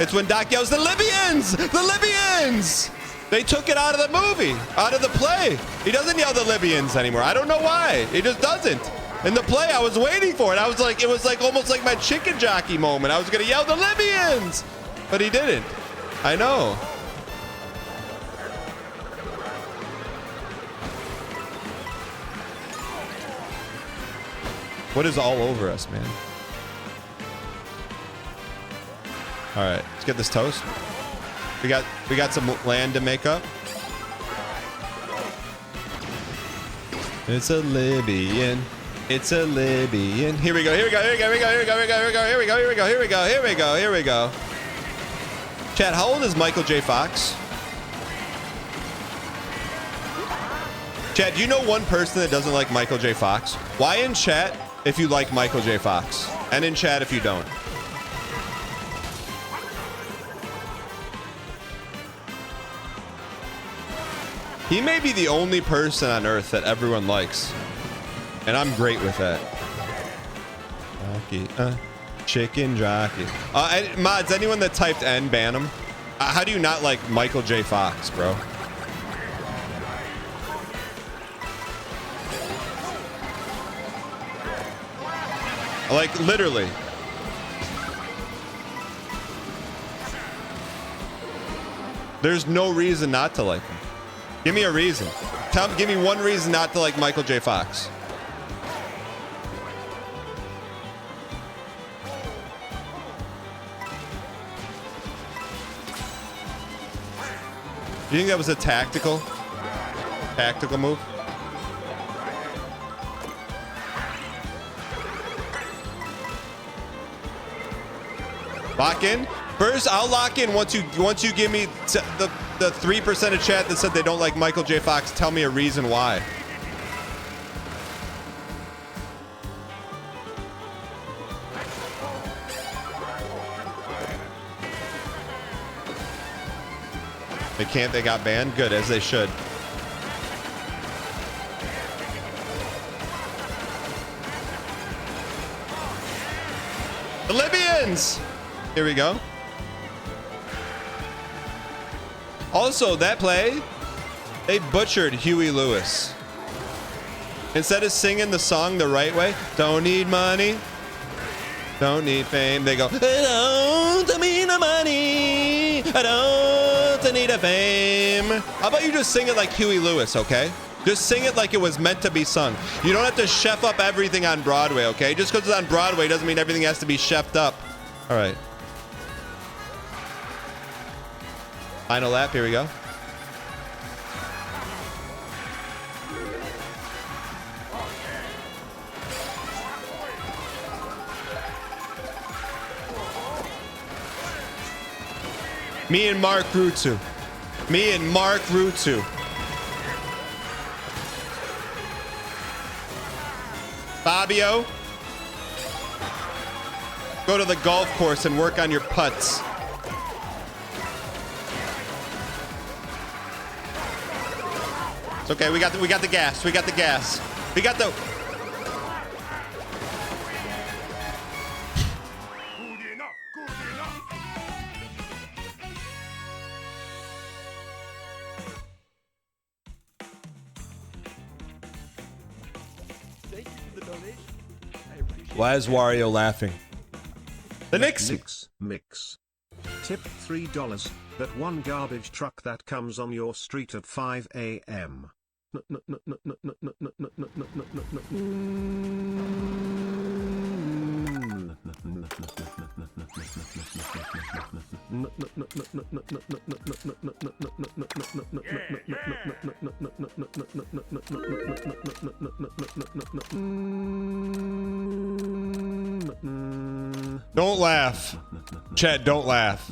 It's when Doc yells, "The Libyans! The Libyans!" They took it out of the movie, out of the play. He doesn't yell the Libyans anymore. I don't know why. He just doesn't. In the play, I was waiting for it. I was like, it was like almost like my Chicken Jockey moment. I was gonna yell the Libyans, but he didn't. I know. What is all over us, man? All right, let's get this toast. We got some land to make up. It's a Libyan. It's a Libyan. Here we go. Here we go. Here we go. Here we go. Here we go. Here we go. Here we go. Here we go. Here we go. Here we go. Here we go. Chat, how old is Michael J. Fox? Chat, do you know one person that doesn't like Michael J. Fox? Why in chat if you like Michael J. Fox? And in chat if you don't. He may be the only person on Earth that everyone likes. And I'm great with that. Jockey, chicken jockey. Mods, anyone that typed N, ban him. How do you not like Michael J. Fox, bro? Like, literally. There's no reason not to like him. Give me a reason. Give me one reason not to like Michael J. Fox. You think that was a tactical move? Lock in? First, I'll lock in once you give me the 3% of chat that said they don't like Michael J. Fox. Tell me a reason why. They can't, they got banned? Good, as they should. The Libyans! Here we go. Also, that play, they butchered Huey Lewis. Instead of singing the song the right way, don't need money, don't need fame, they go, I don't need the money, I don't need a fame. How about you just sing it like Huey Lewis, okay? Just sing it like it was meant to be sung. You don't have to chef up everything on Broadway, okay? Just because it's on Broadway doesn't mean everything has to be chefed up. All right. Final lap, here we go. Me and Mark Rutsu. Me and Mark Rutsu. Fabio. Go to the golf course and work on your putts. It's okay. We got the gas. We got the gas. We got the. Good enough. Good enough. Thank you for the donation. I appreciate Why is Wario laughing? The Knicks. Mix. Tip $3. That one garbage truck that comes on your street at 5 a.m. Don't laugh. Chad, don't laugh.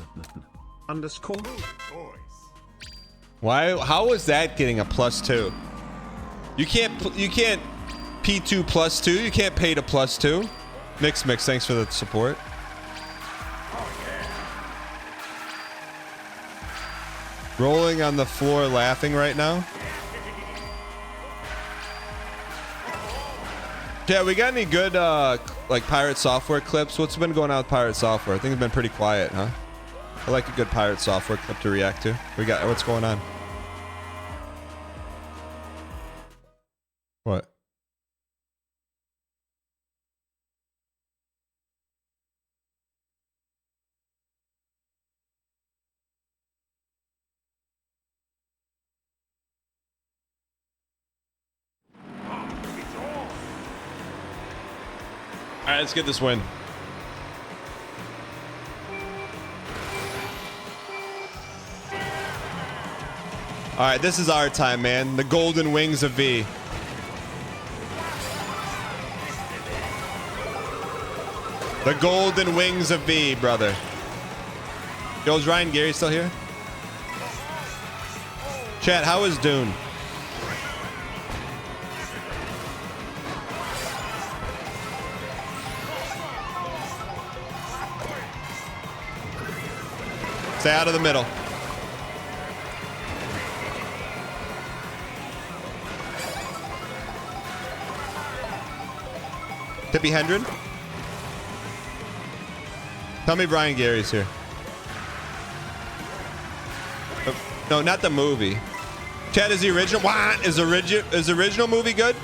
Underscore. Boys. Why? How is that getting a +2? You can't P2 +2. You can't pay to +2. Mix, thanks for the support. Rolling on the floor laughing right now. Yeah, we got any good like Pirate Software clips? What's been going on with Pirate Software? I think it's been pretty quiet, huh? I like a good Pirate Software clip to react to. What's going on? What? All right, let's get this win. All right, this is our time, man. The golden wings of V. The golden wings of V, brother. Yo, is Ryan Gary still here? Chat, how is Dune? Stay out of the middle. Tippy Hendren? Tell me Brian Gary's here. No, not the movie. Chad, is the original? What? Is the original movie good?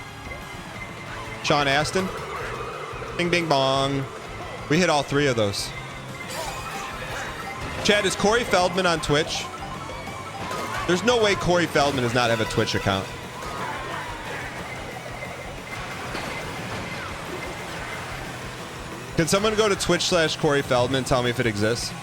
Sean Astin? Bing, bing, bong. We hit all 3 of those. Chad, is Corey Feldman on Twitch? There's no way Corey Feldman does not have a Twitch account. Can someone go to Twitch/Corey Feldman and tell me if it exists?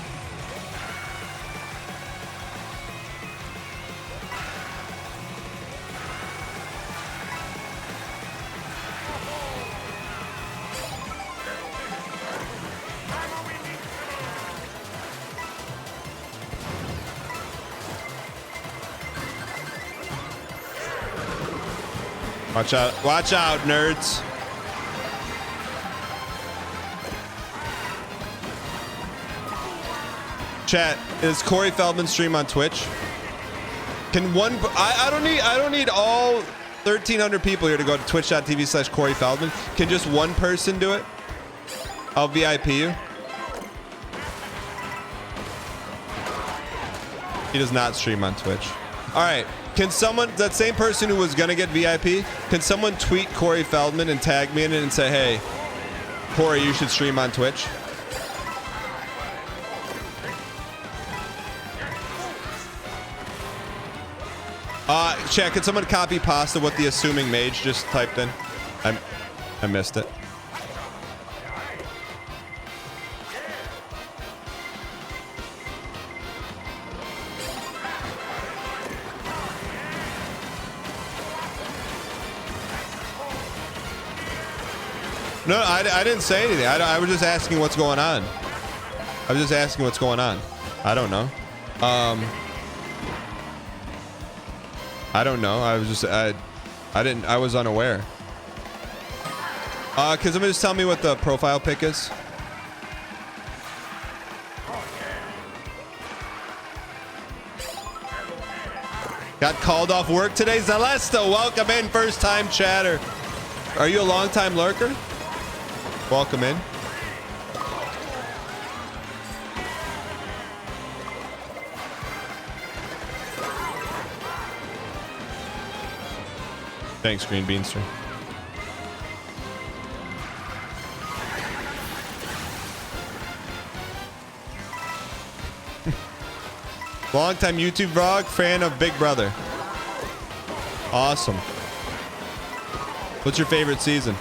Watch out, nerds. Chat, is Corey Feldman stream on Twitch? Can one? I don't need all 1,300 people here to go to twitch.tv/Corey Feldman. Can just one person do it? I'll VIP you. He does not stream on Twitch. All right. Can someone, that same person who was gonna get VIP, can someone tweet Corey Feldman and tag me in it and say, hey, Corey, you should stream on Twitch? Chat, can someone copy pasta what the assuming mage just typed in? I missed it. No, I didn't say anything. I was just asking what's going on. I was just asking what's going on. I don't know. I don't know. I was just I was unaware. Can somebody just tell me what the profile pic is? Got called off work today. Zalesto, welcome in, first time chatter. Are you a long time lurker? Welcome in. Thanks, Green Beanster. Long-time YouTube vlog, fan of Big Brother. Awesome. What's your favorite season?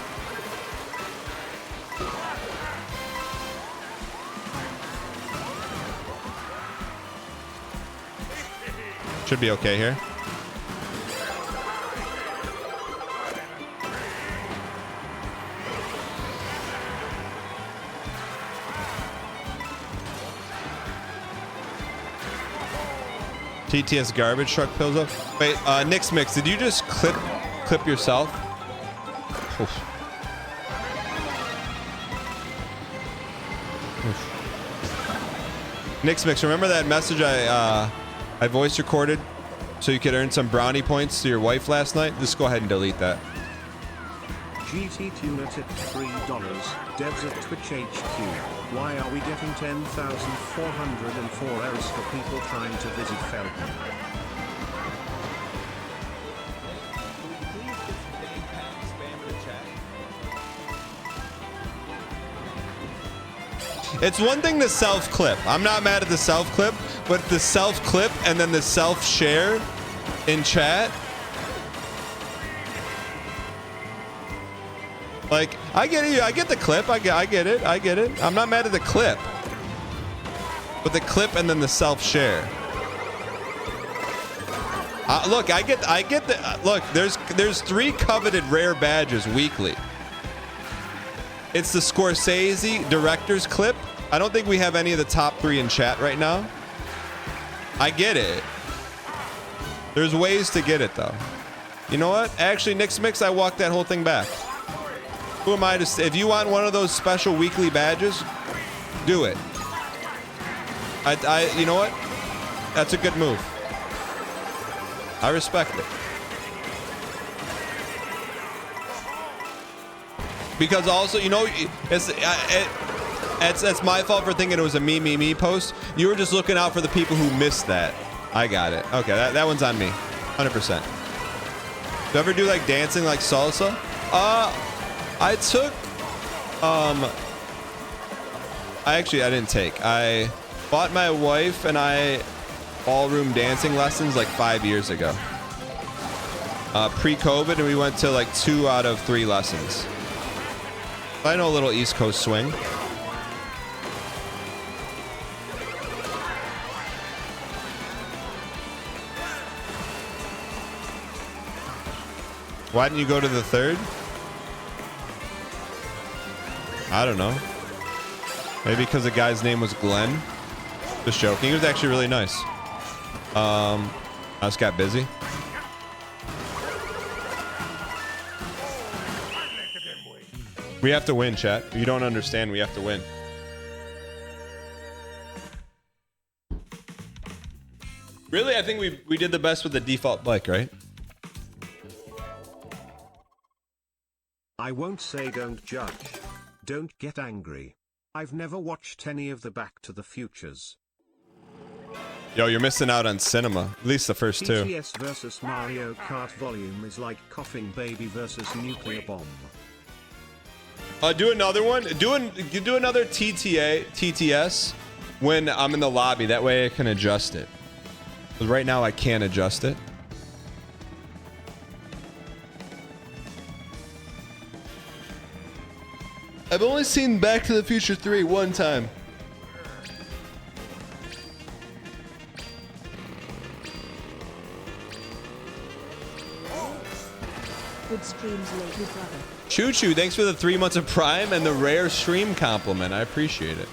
Should be okay here. TTS garbage truck pills up. Wait, Nick's Mix, did you just clip yourself? Oof. Oof. Nick's Mix, remember that message I voice recorded so you could earn some brownie points to your wife last night? Just go ahead and delete that. GT Tuna tipped $3. Devs at Twitch HQ. Why are we getting 10,404 errors for people trying to visit Feldman? It's one thing to self-clip. I'm not mad at the self-clip, but the self-clip and then the self-share in chat. Like, I get it. I get the clip. I get it. I get it. I'm not mad at the clip. But the clip and then the self-share. Look, I get the look, there's 3 coveted rare badges weekly. It's the Scorsese director's clip. I don't think we have any of the top 3 in chat right now. I get it. There's ways to get it though. You know what? Actually, Nick's Mix, I walked that whole thing back. Who am I to say? If you want one of those special weekly badges, do it. You know what? That's a good move. I respect it. Because also, you know, it's my fault for thinking it was a me post. You were just looking out for the people who missed that. I got it. Okay, that one's on me. 100%. Do you ever do like dancing like salsa? I took, I didn't take. I bought my wife and I ballroom dancing lessons like 5 years ago. Pre-COVID, and we went to like 2 out of 3 lessons. I know a little East Coast swing. Why didn't you go to the 3rd? I don't know. Maybe because the guy's name was Glenn. Just joking. He was actually really nice. I just got busy. We have to win, chat. You don't understand. We have to win. Really, I think we did the best with the default bike, right? I won't say don't judge. Don't get angry. I've never watched any of the Back to the Futures. Yo, you're missing out on cinema. At least the first 2. TTS versus Mario Kart volume is like coughing baby versus nuclear bomb. Do another one. Do another TTS when I'm in the lobby. That way I can adjust it. Because right now I can't adjust it. I've only seen Back to the Future 3 one time. Good streams lately, brother. Choo Choo, thanks for the 3 months of Prime and the rare stream compliment. I appreciate it.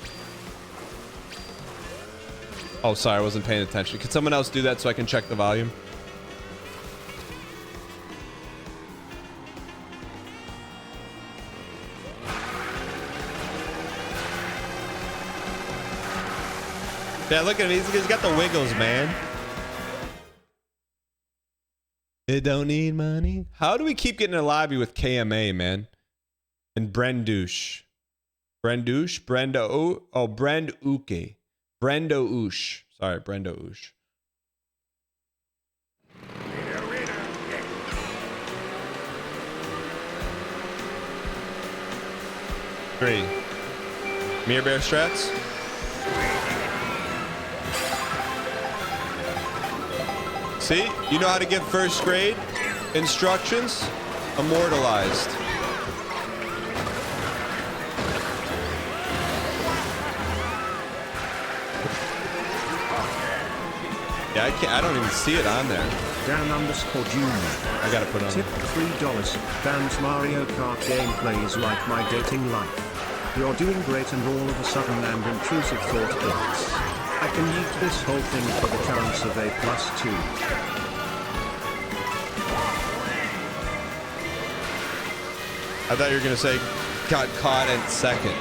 Oh, sorry, I wasn't paying attention. Could someone else do that so I can check the volume? Yeah, look at him. He's got the wiggles, man. It don't need money. How do we keep getting a lobby with KMA, man? And Brendouche. Brendouche? Brendo. Oh, Brendouke. Brendouche. Sorry, Brendouche. Three. Mirror Bear strats. See, you know how to give first grade instructions? Immortalized. Yeah, I don't even see it on there. Dan_Junior. I gotta put it on. Tip $3. Dan's Mario Kart gameplay is like my dating life. You're doing great and all of a sudden and intrusive thought hits. I can yeet this whole thing for the chance of A+2. I thought you were gonna say got caught in second.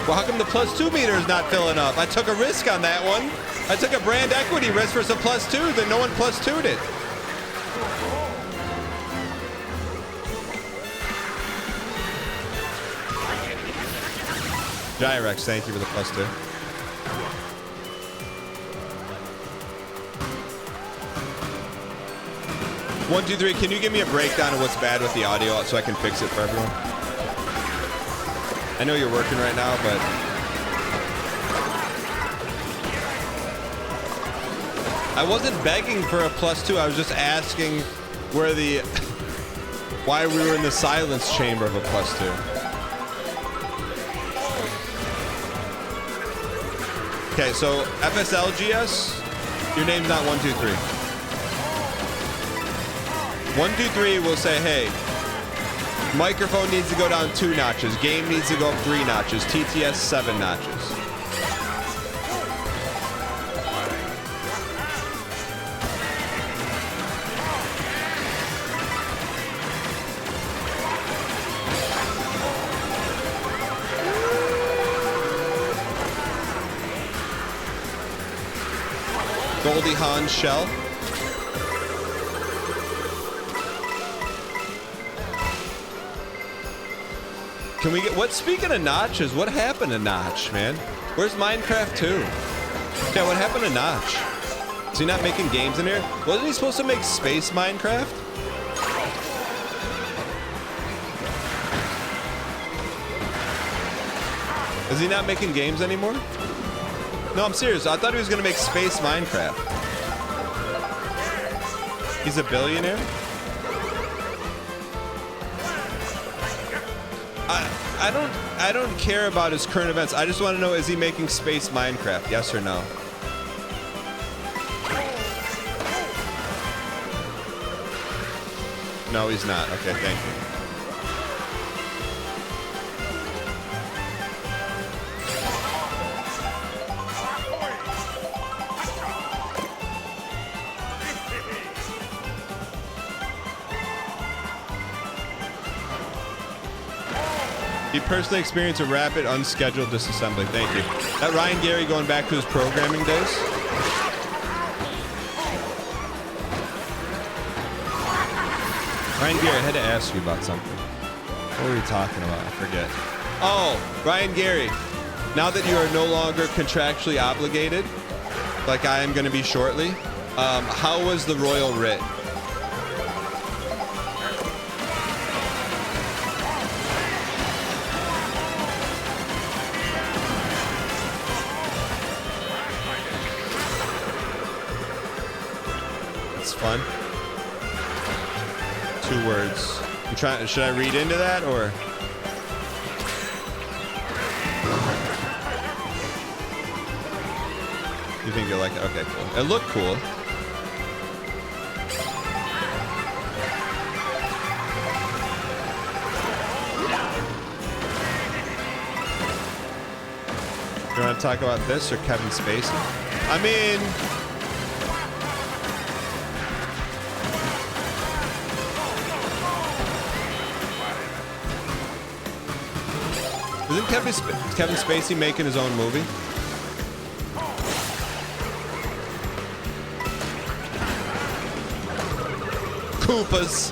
Well, how come the +2 meter is not filling up? I took a risk on that one. I took a brand equity risk for some +2 that no one +2'd it. Gyrex, thank you for the +2. One, two, three. Can you give me a breakdown of what's bad with the audio so I can fix it for everyone? I know you're working right now, but I wasn't begging for a +2. I was just asking where the why we were in the silence chamber of a +2. Okay, so FSLGS, your name's not 123. 123 will say, hey, microphone needs to go down 2 notches, game needs to go up 3 notches, TTS 7 notches. Goldie Hawn shell. Can we get what? Speaking of notches, what happened to Notch, man? Where's Minecraft 2? Yeah, what happened to Notch? Is he not making games in here? Wasn't he supposed to make Space Minecraft? Is he not making games anymore? No, I'm serious. I thought he was gonna make Space Minecraft. He's a billionaire? I don't care about his current events. I just want to know, is he making Space Minecraft? Yes or no? No, he's not. Okay, thank you. He personally experienced a rapid, unscheduled disassembly. Thank you. That Ryan Gary going back to his programming days. Ryan Gary, I had to ask you about something. What were we talking about? I forget. Oh, Ryan Gary, now that you are no longer contractually obligated, like I am going to be shortly, how was the royal writ? Fun. 2 words. I'm trying. Should I read into that or? You think you like it? Okay, cool. It looked cool. You want to talk about this or Kevin Spacey? I mean. Isn't Kevin Spacey making his own movie? Koopas.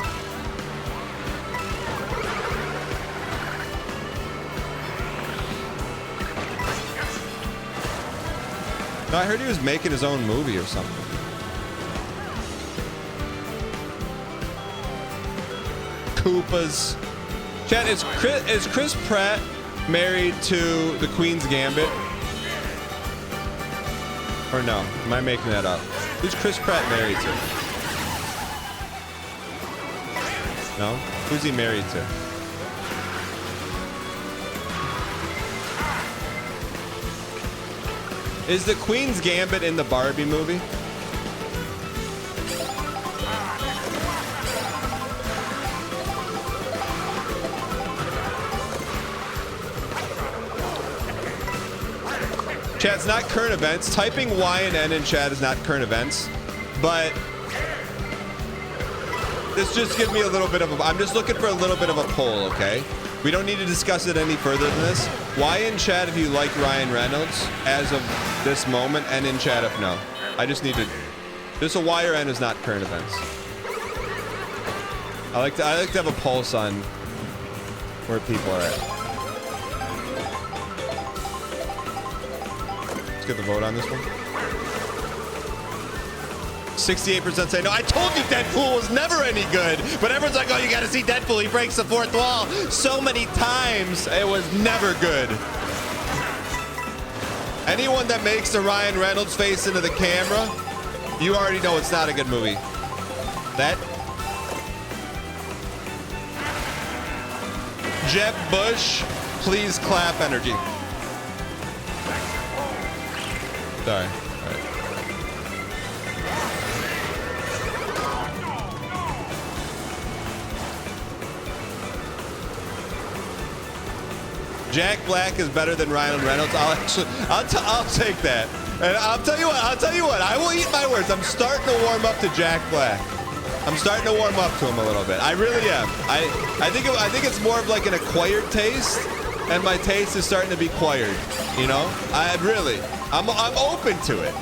No, I heard he was making his own movie or something. Koopas. Chat, is Chris Pratt married to the Queen's Gambit? Or no? Am I making that up? Who's Chris Pratt married to? No? Who's he married to? Is the Queen's Gambit in the Barbie movie? Chat's not current events. Typing Y and N in chat is not current events. But this just gives me a little bit of a... I'm just looking for a little bit of a poll, okay? We don't need to discuss it any further than this. Y in chat if you like Ryan Reynolds as of this moment, and in chat if no. I just need to... Just a Y or N is not current events. I like to have a pulse on where people are at. Get the vote on this one. 68% say no. I told you Deadpool was never any good, but everyone's like, oh, you gotta see Deadpool. He breaks the fourth wall so many times. It was never good. Anyone that makes the Ryan Reynolds face into the camera, you already know it's not a good movie. That Jeb Bush, please clap energy. Sorry. All right. Jack Black is better than Ryan Reynolds. I'll take that. And I'll tell you what. I will eat my words. I'm starting to warm up to Jack Black. I'm starting to warm up to him a little bit. I really am. I think it's more of like an acquired taste, and my taste is starting to be acquired. You know, I'm open to it.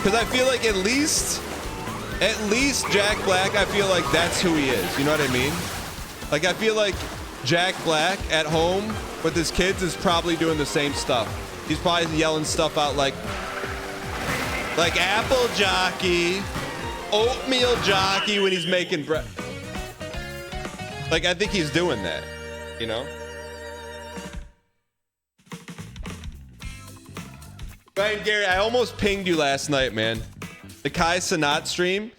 Because I feel like at least Jack Black, I feel like that's who he is. You know what I mean? Like, I feel like Jack Black at home with his kids is probably doing the same stuff. He's probably yelling stuff out like apple jockey, oatmeal jockey when he's making bread. Like, I think he's doing that, you know? Ryan Gary, I almost pinged you last night, man. The Kai Cenat stream,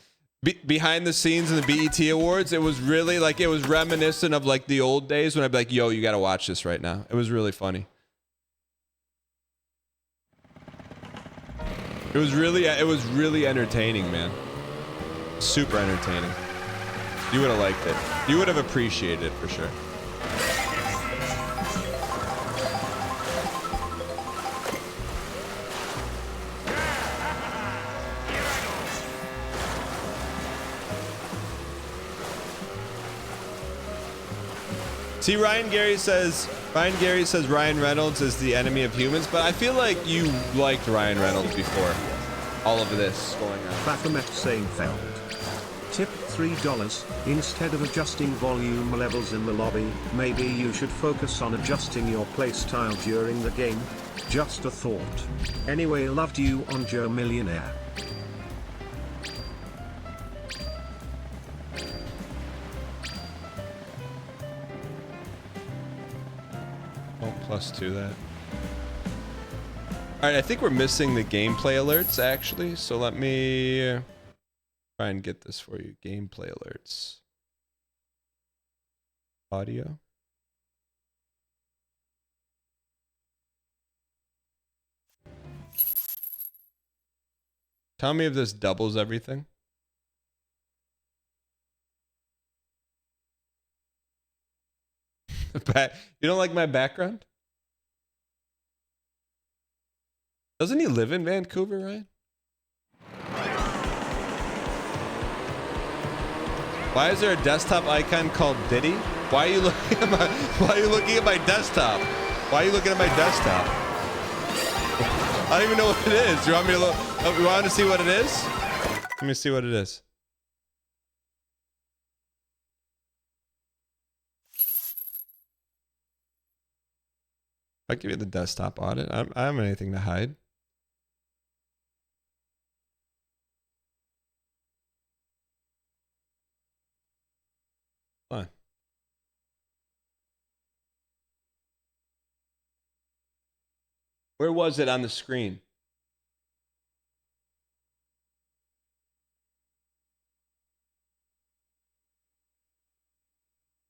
behind the scenes in the BET Awards, it was really like, it was reminiscent of like the old days when I'd be like, yo, you got to watch this right now. It was really funny. It was really entertaining, man. Super entertaining. You would have liked it. You would have appreciated it for sure. See, Ryan Gary says Ryan Reynolds is the enemy of humans, but I feel like you liked Ryan Reynolds before all of this going on. Baphomet Seinfeld. Tip $3. Instead of adjusting volume levels in the lobby, maybe you should focus on adjusting your playstyle during the game. Just a thought. Anyway, loved you on Joe Millionaire. Oh, +2 that. All right, I think we're missing the gameplay alerts actually. So let me try and get this for you. Gameplay alerts. Audio. Tell me if this doubles everything. You don't like my background? Doesn't he live in Vancouver, Ryan? Why is there a desktop icon called Diddy? Why are you looking at my desktop? Why are you looking at my desktop? I don't even know what it is. You want me to look? You want to see what it is? Let me see what it is. I'll give you the desktop audit. I don't have anything to hide. Fine. Where was it on the screen?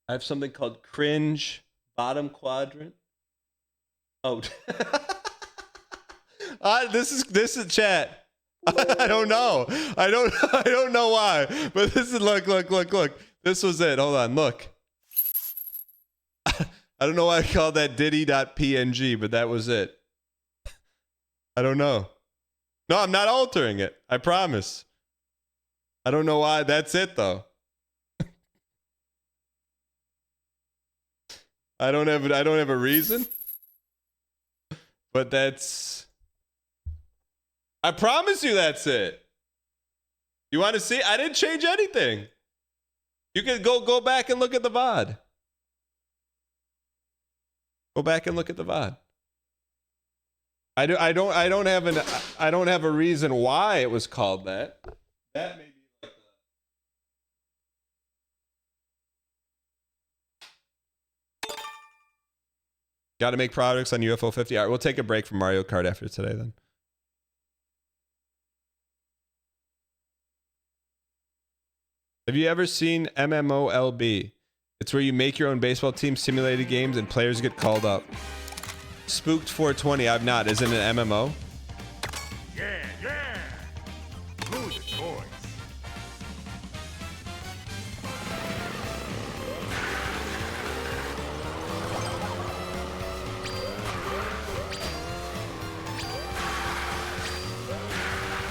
I have something called cringe bottom quadrant. Oh, this is chat. I don't know. I don't know why. But this is look. This was it. Hold on, look. I don't know why I called that Diddy.png, but that was it. I don't know. No, I'm not altering it. I promise. I don't know why. That's it though. I don't have a reason. But that's... I promise you that's it. You want to see? I didn't change anything. You can go back and look at the VOD. Go back and look at the VOD. I don't have a reason why it was called that. That may be like the... Got to make products on UFO 50. All right, we'll take a break from Mario Kart after today then. Have you ever seen MMOLB? It's where you make your own baseball team, simulated games, and players get called up. Spooked 420, I've not. Isn't it an MMO? Yeah. Move it, boys.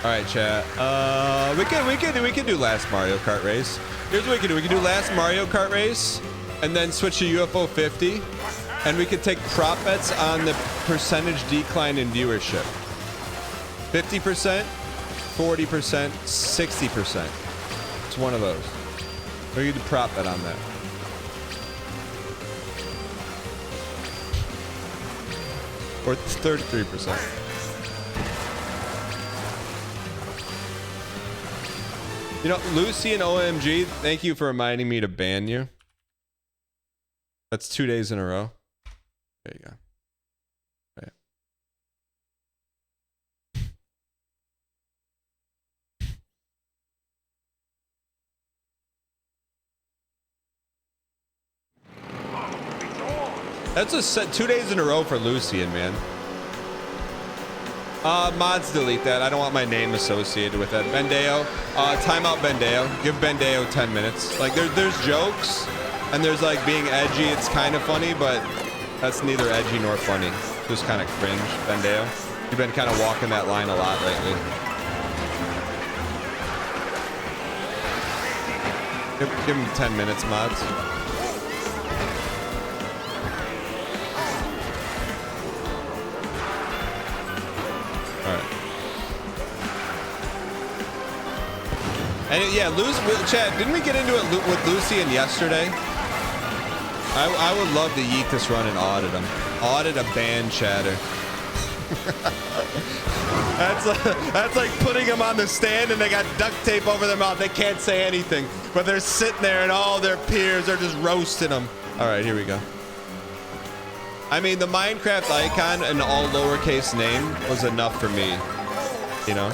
All right, chat. We can do last Mario Kart race. Here's what we can do. We can do last Mario Kart race, and then switch to UFO 50, and we could take prop bets on the percentage decline in viewership. 50%, 40%, 60%. It's one of those. Or you could prop bet on that. Or 33%. You know, Lucy and OMG, thank you for reminding me to ban you. That's 2 days in a row. There you go. Right. That's a set 2 days in a row for Lucian, man. Mods delete that. I don't want my name associated with that. Bendeo, timeout Bendeo. Give Bendeo 10 minutes. Like there's jokes and there's like being edgy. It's kind of funny, but that's neither edgy nor funny. Just kind of cringe, Bendeo. You've been kind of walking that line a lot lately. Give him 10 minutes, mods. And yeah, Chad, didn't we get into it with Lucian yesterday? I would love to yeet this run and audit him. Audit a ban chatter. that's like putting him on the stand and they got duct tape over their mouth. They can't say anything, but they're sitting there and all their peers are just roasting them. All right, here we go. I mean, the Minecraft icon and all lowercase name was enough for me, you know?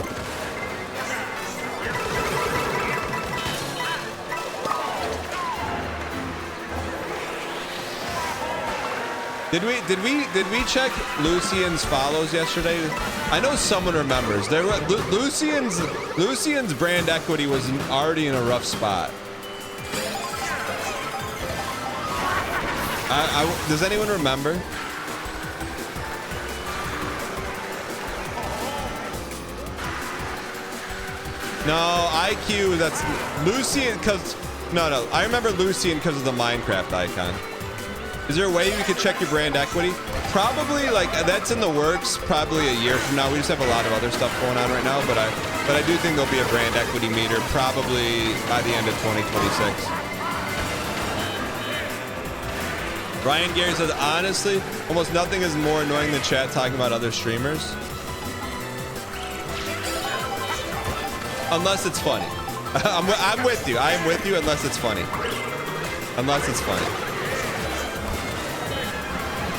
Did we check Lucian's follows yesterday? I know someone remembers. There were Lucian's brand equity was already in a rough spot. Does anyone remember? No, IQ. That's Lucian. No. I remember Lucian because of the Minecraft icon. Is there a way you could check your brand equity? Probably, like, that's in the works probably a year from now. We just have a lot of other stuff going on right now, but I do think there'll be a brand equity meter probably by the end of 2026. Ryan Gary says, honestly, almost nothing is more annoying than chat talking about other streamers. Unless it's funny. I'm with you. I am with you unless it's funny. Unless it's funny.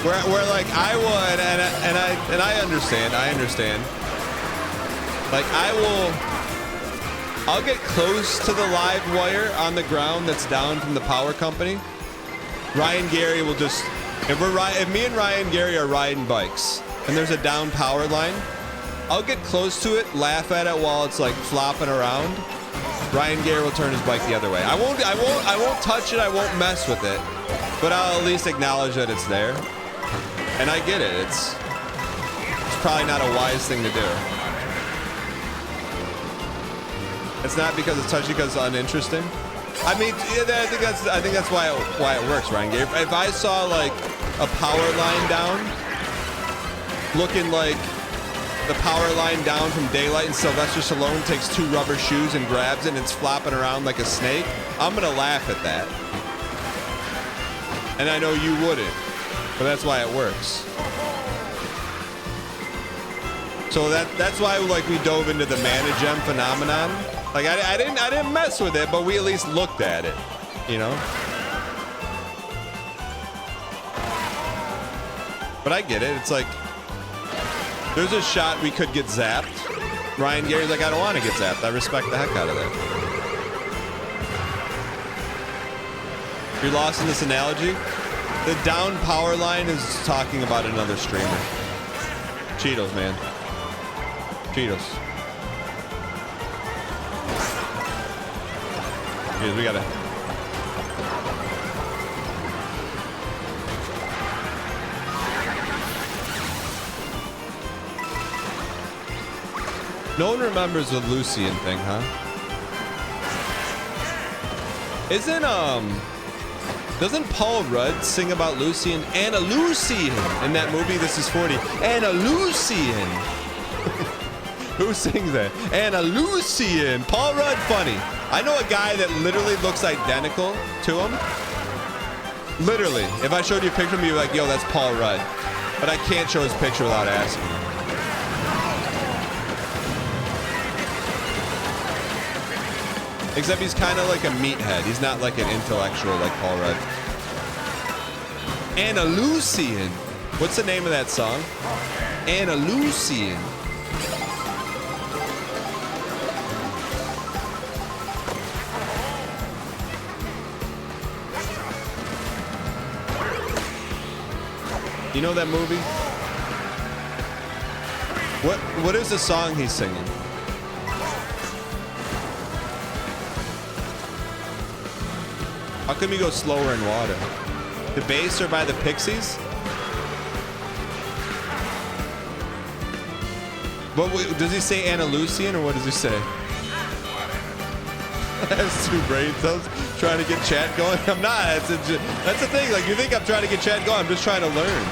Where like I would, and I understand. Like I'll get close to the live wire on the ground that's down from the power company. Ryan Gary will just, if me and Ryan Gary are riding bikes and there's a down power line, I'll get close to it, laugh at it while it's like flopping around. Ryan Gary will turn his bike the other way. I won't touch it. I won't mess with it, but I'll at least acknowledge that it's there. And I get it. It's probably not a wise thing to do. It's not because it's touchy, because it's uninteresting. I mean, I think that's why it works, Ryan Gary. If I saw like a power line down, looking like the power line down from Daylight, and Sylvester Stallone takes 2 rubber shoes and grabs it and it's flopping around like a snake, I'm gonna laugh at that. And I know you wouldn't. But that's why it works. So that's why like we dove into the Managem phenomenon. Like I didn't mess with it, but we at least looked at it, you know? But I get it. It's like there's a shot we could get zapped. Ryan Gary's like, I don't want to get zapped. I respect the heck out of that. You're lost in this analogy? The down power line is talking about another streamer. Cheetos, man. Cheetos. Jeez, we gotta... No one remembers the Lucian thing, huh? Doesn't Paul Rudd sing about Lucian? Anna Lucian in that movie, This Is 40. Anna Lucian. Who sings that? Anna Lucian. Paul Rudd, funny. I know a guy that literally looks identical to him. Literally. If I showed you a picture of him, you'd be like, yo, that's Paul Rudd. But I can't show his picture without asking. Except he's kind of like a meathead. He's not like an intellectual like Paul Rudd. Anna Lucian. What's the name of that song? Anna Lucian. You know that movie? What is the song he's singing? How come you go slower in water? The bass are by the Pixies? Does he say Anna Lucian or what does he say? That's two brain cells trying to get chat going. I'm not. That's the thing. Like, you think I'm trying to get chat going. I'm just trying to learn.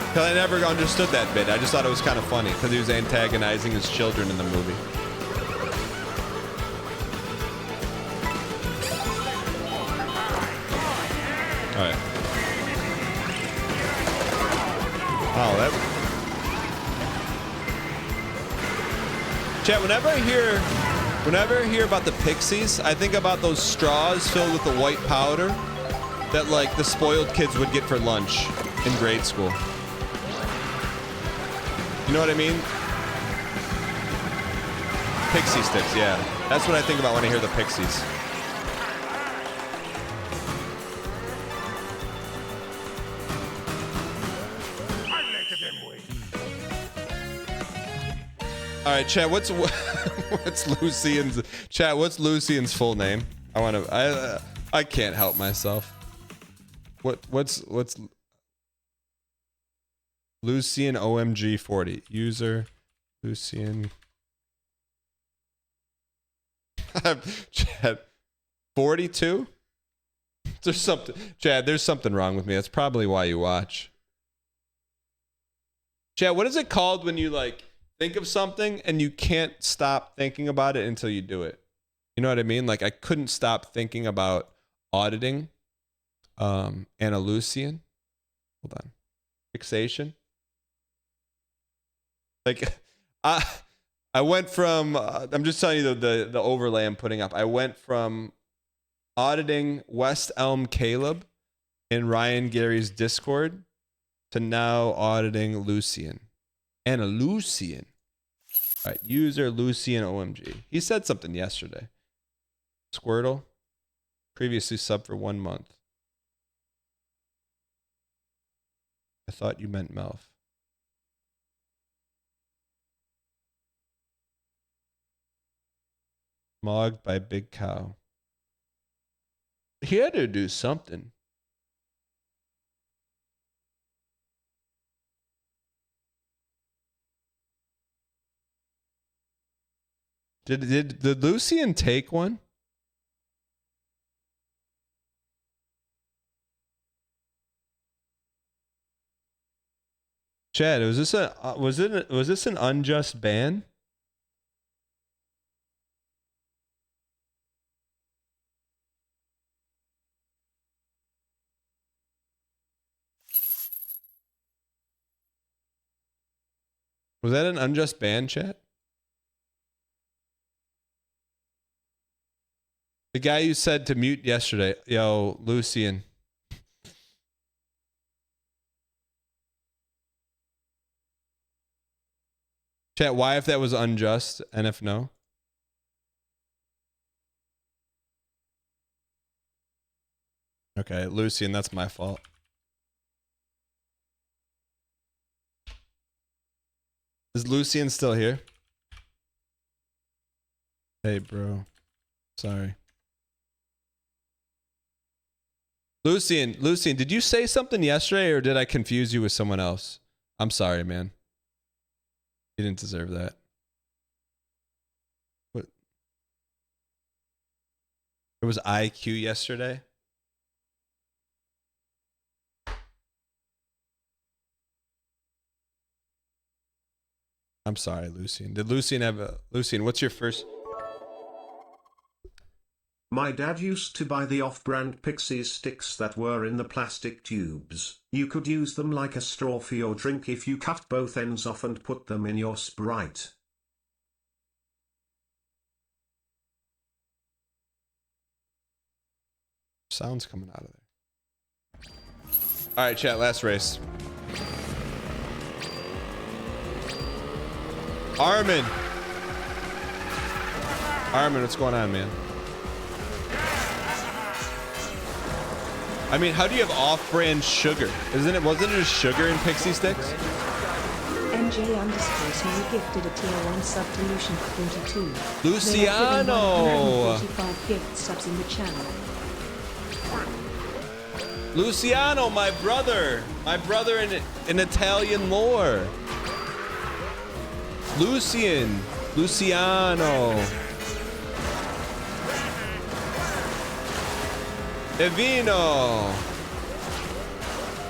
Because I never understood that bit. I just thought it was kind of funny because he was antagonizing his children in the movie. All right. Oh, that. Chat, whenever I hear about the Pixies, I think about those straws filled with the white powder that like the spoiled kids would get for lunch in grade school. You know what I mean? Pixie sticks, yeah. That's what I think about when I hear the Pixies. All right, chat. What's Lucian's chat? What's Lucian's full name? I can't help myself. What's Lucian OMG 40 user Lucian. Chad 42. There's something, Chad. There's something wrong with me. That's probably why you watch. Chad, what is it called when you like think of something and you can't stop thinking about it until you do it? You know what I mean? Like I couldn't stop thinking about auditing. Anna Lucian. Hold on. Fixation. Like I went from I'm just telling you the overlay I'm putting up. I went from auditing West Elm Caleb in Ryan Gary's Discord to now auditing Lucian. Anna Lucian. All right, user Lucian OMG. He said something yesterday. Squirtle. Previously sub for 1 month. I thought you meant Melf. Mogged by Big Cow. He had to do something. Did Lucian take one? Chad, was this an unjust ban? Was that an unjust ban, chat? The guy you said to mute yesterday, yo, Lucian. Chat, why if that was unjust and if no? Okay, Lucian, that's my fault. Is Lucian still here? Hey, bro. Sorry. Lucian, did you say something yesterday or did I confuse you with someone else? I'm sorry, man. You didn't deserve that. What? It was IQ yesterday? I'm sorry, Lucian. Did Lucian have a... Lucian, what's your first... My dad used to buy the off-brand Pixies sticks that were in the plastic tubes. You could use them like a straw for your drink if you cut both ends off and put them in your Sprite. Sounds coming out of there. All right, chat, last race. Armin, what's going on, man? I mean, how do you have off-brand sugar? Wasn't it just sugar in Pixie Sticks? MJ_Small gifted a tier 1 sub to Lucian for 22. Luciano! 45 gift subs in the channel. Luciano, my brother in Italian lore. Luciano. E vino.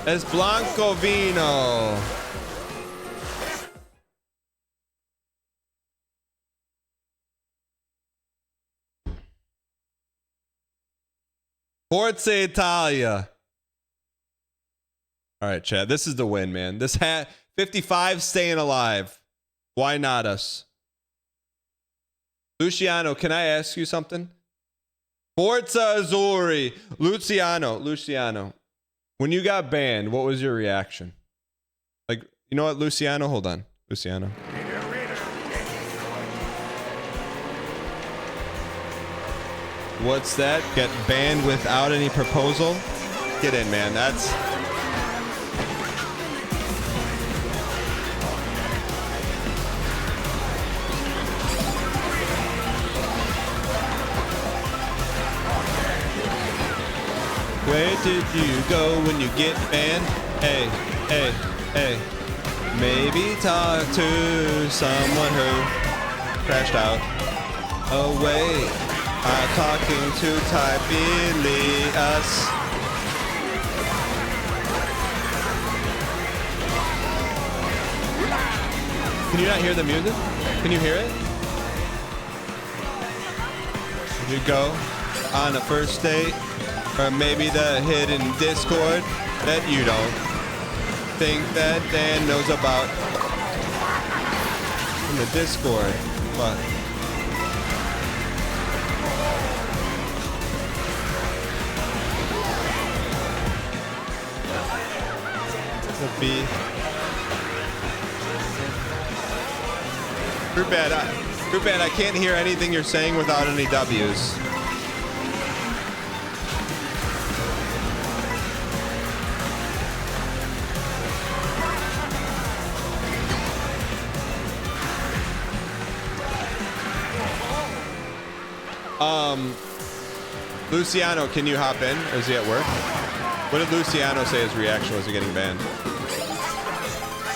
Es blanco vino. Forza Italia. All right, Chad. This is the win, man. This 55 staying alive. Why not us? Luciano, can I ask you something? Forza Azzurri. Luciano. When you got banned, what was your reaction? Like, you know what, Luciano? Hold on. Luciano. What's that? Get banned without any proposal? Get in, man. That's... Where did you go when you get banned? Hey. Maybe talk to someone who crashed out. Oh wait, I'm talking to Tiberius. Can you not hear the music? Can you hear it? Did you go on a first date? Or maybe the hidden Discord that you don't think that Dan knows about. In the Discord. What? Could be. Group bad, I can't hear anything you're saying without any W's. Luciano, can you hop in? Or is he at work? What did Luciano say his reaction was to getting banned?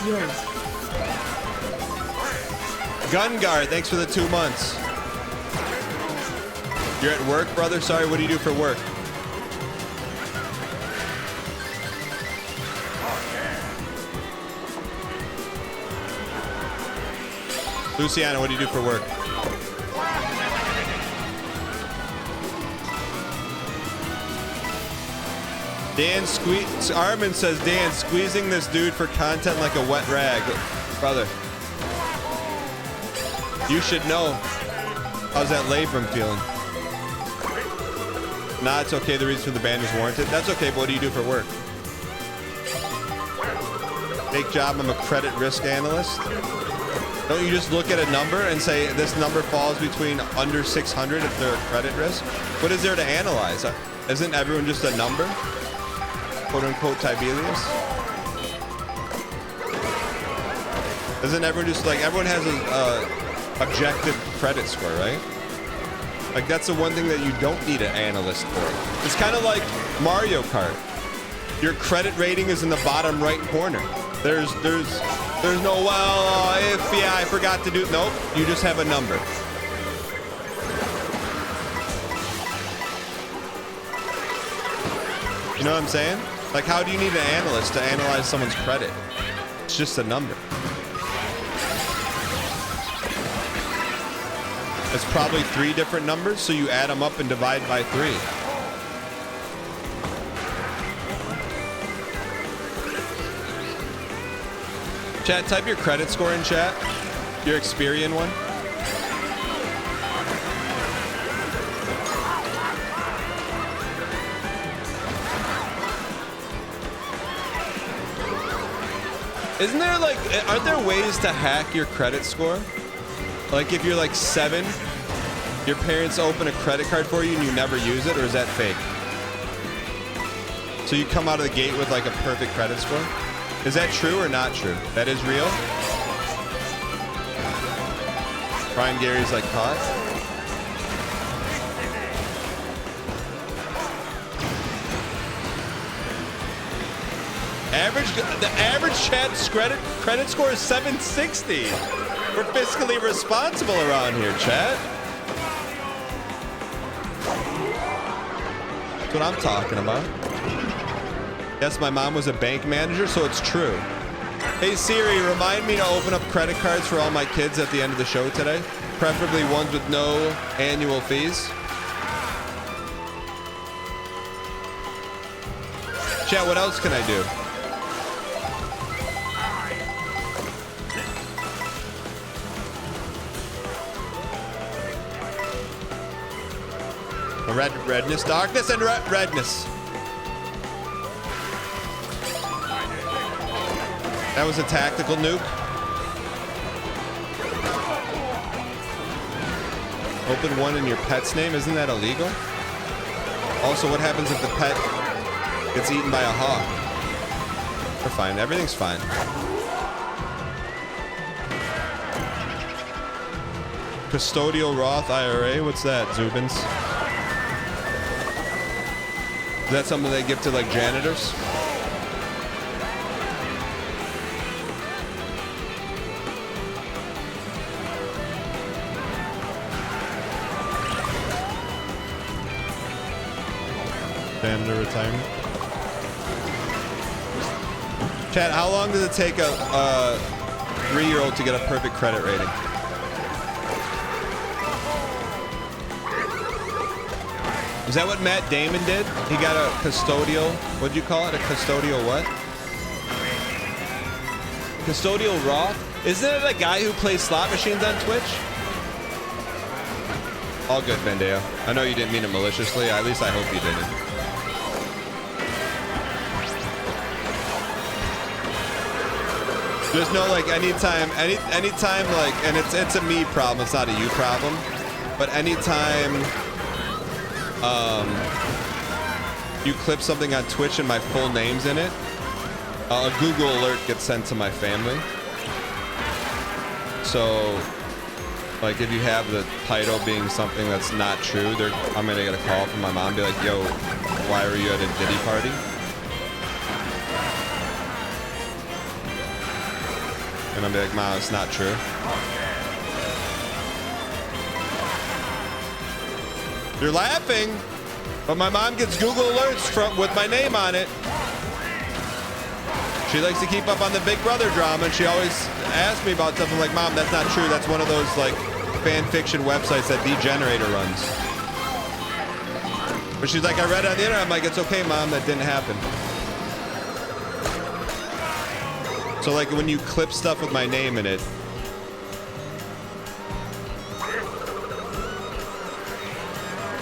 Yes. Gungar, thanks for the 2 months. You're at work, brother? Sorry, what do you do for work? Luciano, what do you do for work? Armin says, Dan, squeezing this dude for content like a wet rag. Brother, you should know. How's that labrum feeling? Nah, it's okay. The reason for the ban is warranted. That's okay, but what do you do for work? Fake job, I'm a credit risk analyst. Don't you just look at a number and say this number falls between under 600 if they're a credit risk? What is there to analyze? Isn't everyone just a number? Quote unquote Tiberius? Isn't everyone just like, everyone has a objective credit score, right? Like that's the one thing that you don't need an analyst for. It's kind of like Mario Kart. Your credit rating is in the bottom right corner. There's no, well, if yeah, I forgot to do, nope, you just have a number. You know what I'm saying? Like, how do you need an analyst to analyze someone's credit? It's just a number. It's probably 3 different numbers, so you add them up and divide by 3. Chat, type your credit score in chat. Your Experian one. Isn't there like, aren't there ways to hack your credit score? Like if you're like 7, your parents open a credit card for you and you never use it, or is that fake? So you come out of the gate with like a perfect credit score? Is that true or not true? That is real? Brian Gary's like caught? The average chat's credit score is 760. We're fiscally responsible around here, chat. That's what I'm talking about. Yes, my mom was a bank manager, so it's true. Hey Siri, remind me to open up credit cards for all my kids at the end of the show today. Preferably ones with no annual fees. Chat, what else can I do? Redness, darkness, and redness. That was a tactical nuke. Open one in your pet's name. Isn't that illegal? Also, what happens if the pet gets eaten by a hawk? We're fine. Everything's fine. Custodial Roth IRA. What's that, Zubins? Is that something they give to like janitors? Janitor retirement. Chad, how long does it take a 3-year-old to get a perfect credit rating? Is that what Matt Damon did? He got a custodial, what'd you call it? A custodial what? Custodial Roth? Isn't it a guy who plays slot machines on Twitch? All good, Bandeo. I know you didn't mean it maliciously. At least I hope you didn't. There's no like anytime like, and it's a me problem, it's not a you problem. But anytime you clip something on Twitch and my full name's in it, a Google alert gets sent to my family. So, like, if you have the title being something that's not true, I'm gonna get a call from my mom and be like, yo, why were you at a Diddy party? And I'll be like, Mom, it's not true. You're laughing, but my mom gets Google alerts with my name on it. She likes to keep up on the Big Brother drama, and she always asks me about something like, Mom, that's not true. That's one of those like fan fiction websites that D-Generator runs. But she's like, I read it on the internet. I'm like, it's okay, Mom, that didn't happen. So like when you clip stuff with my name in it,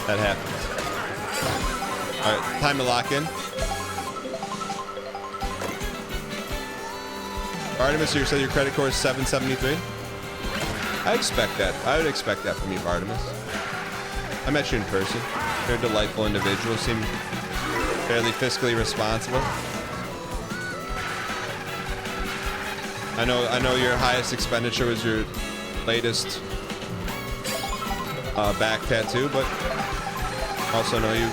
that happens. All right, time to lock in. Artemis, you said your credit score is 773? I expect that. I would expect that from you, Artemis. I met you in person. You're a delightful individual. Seem fairly fiscally responsible. I know your highest expenditure was your latest back tattoo, but also know you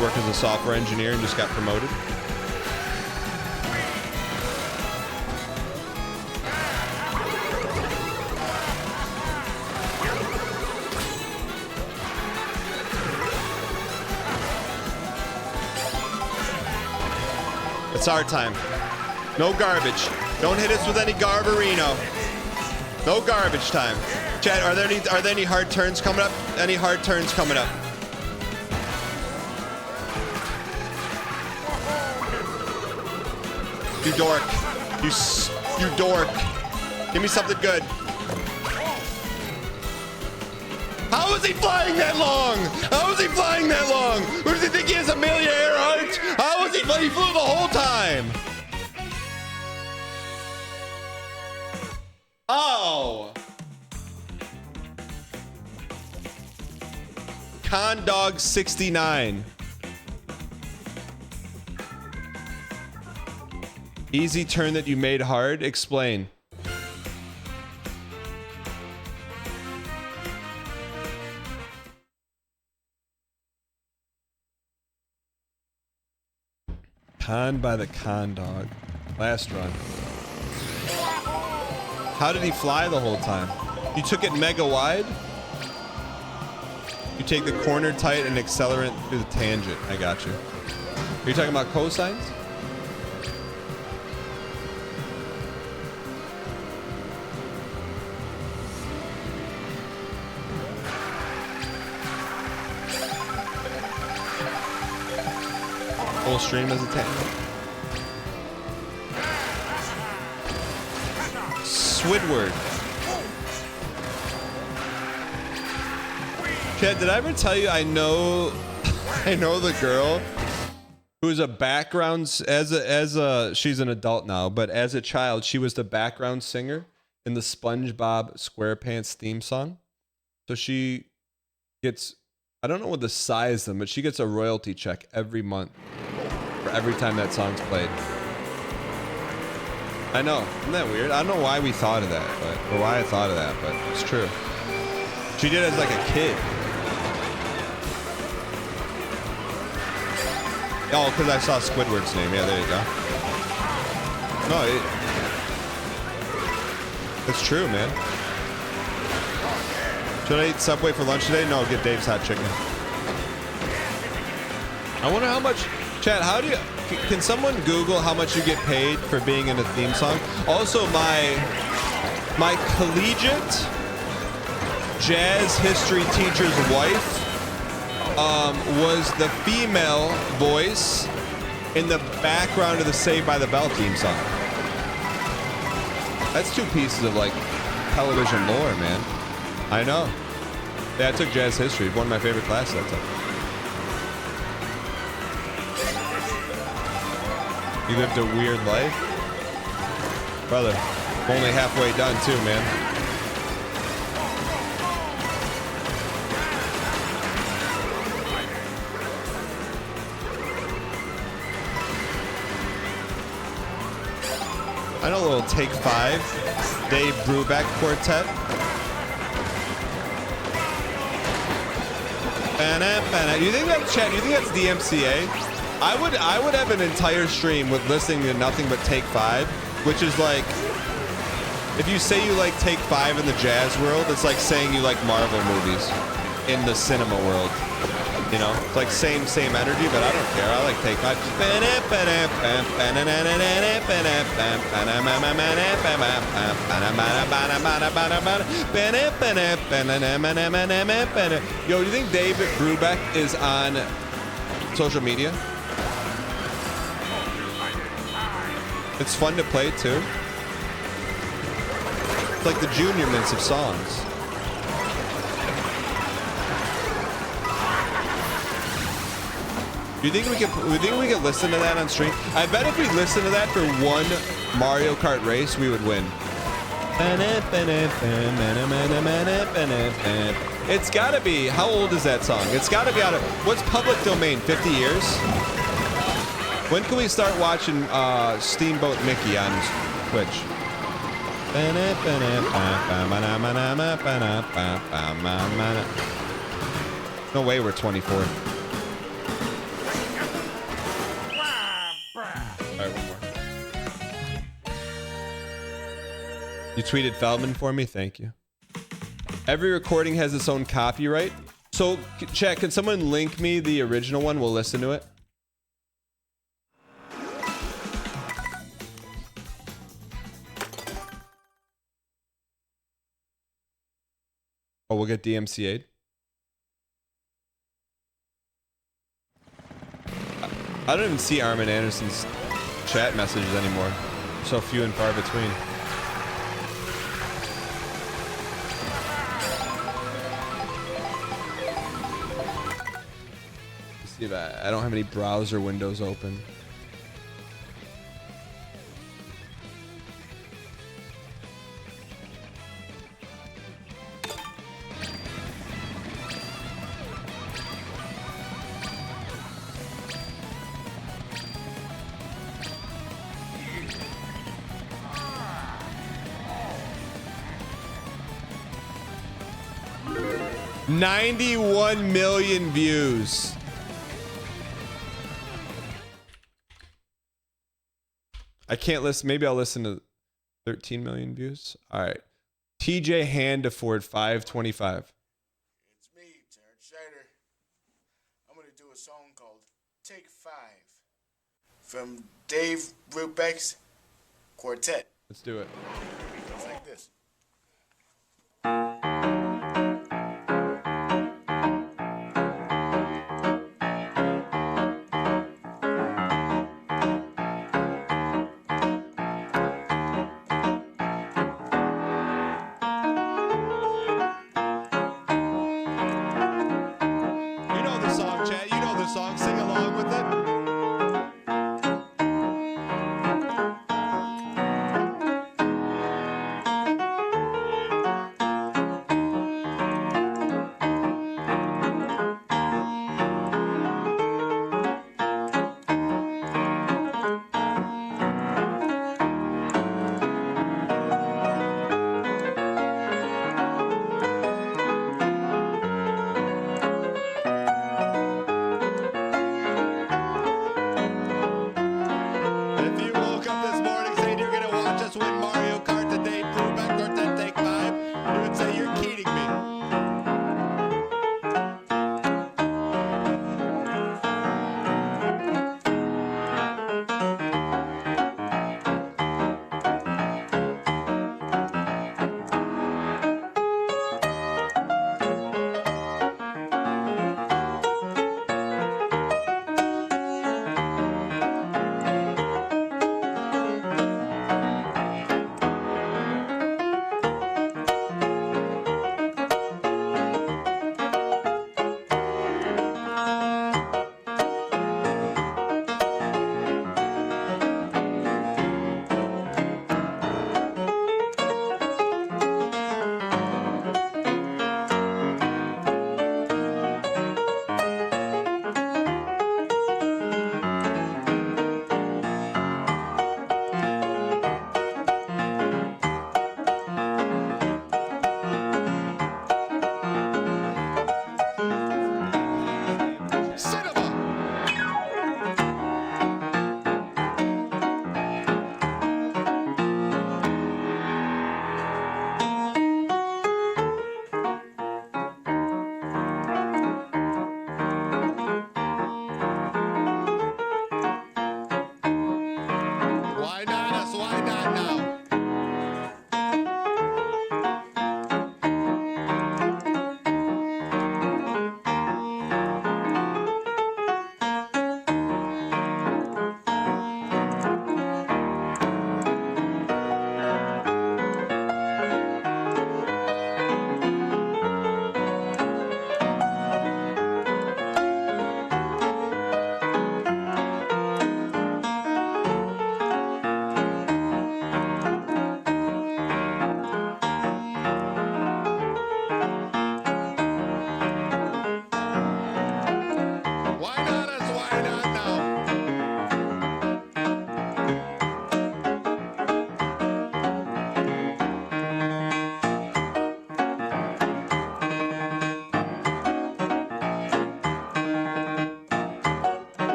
work as a software engineer and just got promoted. It's our time. No garbage. Don't hit us with any garbarino. No garbage time. Chad, are there any hard turns coming up? Any hard turns coming up? You dork. You dork. Give me something good. How is he flying that long? How is he flying that long? Who does he think he is, Amelia Earhart? How is he flying? He flew the whole time. Oh. Con Dog 69. Easy turn that you made hard. Explain. Con by the Con Dog. Last run. How did he fly the whole time? You took it mega wide? You take the corner tight and accelerate through the tangent. I got you. Are you talking about cosines? Full stream as a tangent. Squidward. Chad, did I ever tell you I know the girl who's a background she's an adult now, but as a child she was the background singer in the SpongeBob SquarePants theme song. So she gets, I don't know what the size of them, but she gets a royalty check every month for every time that song's played. I know, isn't that weird? I don't know why we thought of that, or why I thought of that, but it's true. She did it as like a kid. Oh, because I saw Squidward's name. Yeah, there you go. No, it's true, man. Should I eat Subway for lunch today? No, get Dave's Hot Chicken. I wonder how much... Chat, how do you... Can someone Google how much you get paid for being in a theme song? Also, my collegiate jazz history teacher's wife was the female voice in the background of the Saved by the Bell theme song. That's two pieces of like television lore, man. I know. Yeah, I took jazz history. One of my favorite classes I took. You lived a weird life? Brother, I'm only halfway done too, man. I know a little Take 5, Dave Brubeck Quartet. Do you think that's Chad? Do you think that's DMCA? I would have an entire stream with listening to nothing but Take 5, which is like, if you say you like Take 5 in the jazz world, it's like saying you like Marvel movies in the cinema world. You know, it's like same energy, but I don't care. I like Take 5. Yo, do you think David Brubeck is on social media? It's fun to play too. It's like the Junior Mints of songs. Do you think we could listen to that on stream? I bet if we listen to that for one Mario Kart race, we would win. It's gotta be, how old is that song? It's gotta be out of, what's public domain, 50 years? When can we start watching Steamboat Mickey on Twitch? No way we're 24. Alright, one more. You tweeted Feldman for me? Thank you. Every recording has its own copyright. So, chat, can someone link me the original one? We'll listen to it. Oh, we'll get DMCA'd. I don't even see Armin Anderson's chat messages anymore. So few and far between. Let's see if I don't have any browser windows open. $91 million views. I can't listen. Maybe I'll listen to 13 million views. All right. TJ Handaford 525. It's me, Terrence Scheider. I'm going to do a song called Take 5 from Dave Brubeck's Quartet. Let's do it. It's like this. You know the song, chat. You know the song. Sing along with it. If you woke up this morning saying you're gonna watch us win Mario Kart today, Brubeck or then take 5, you would say you're kidding me.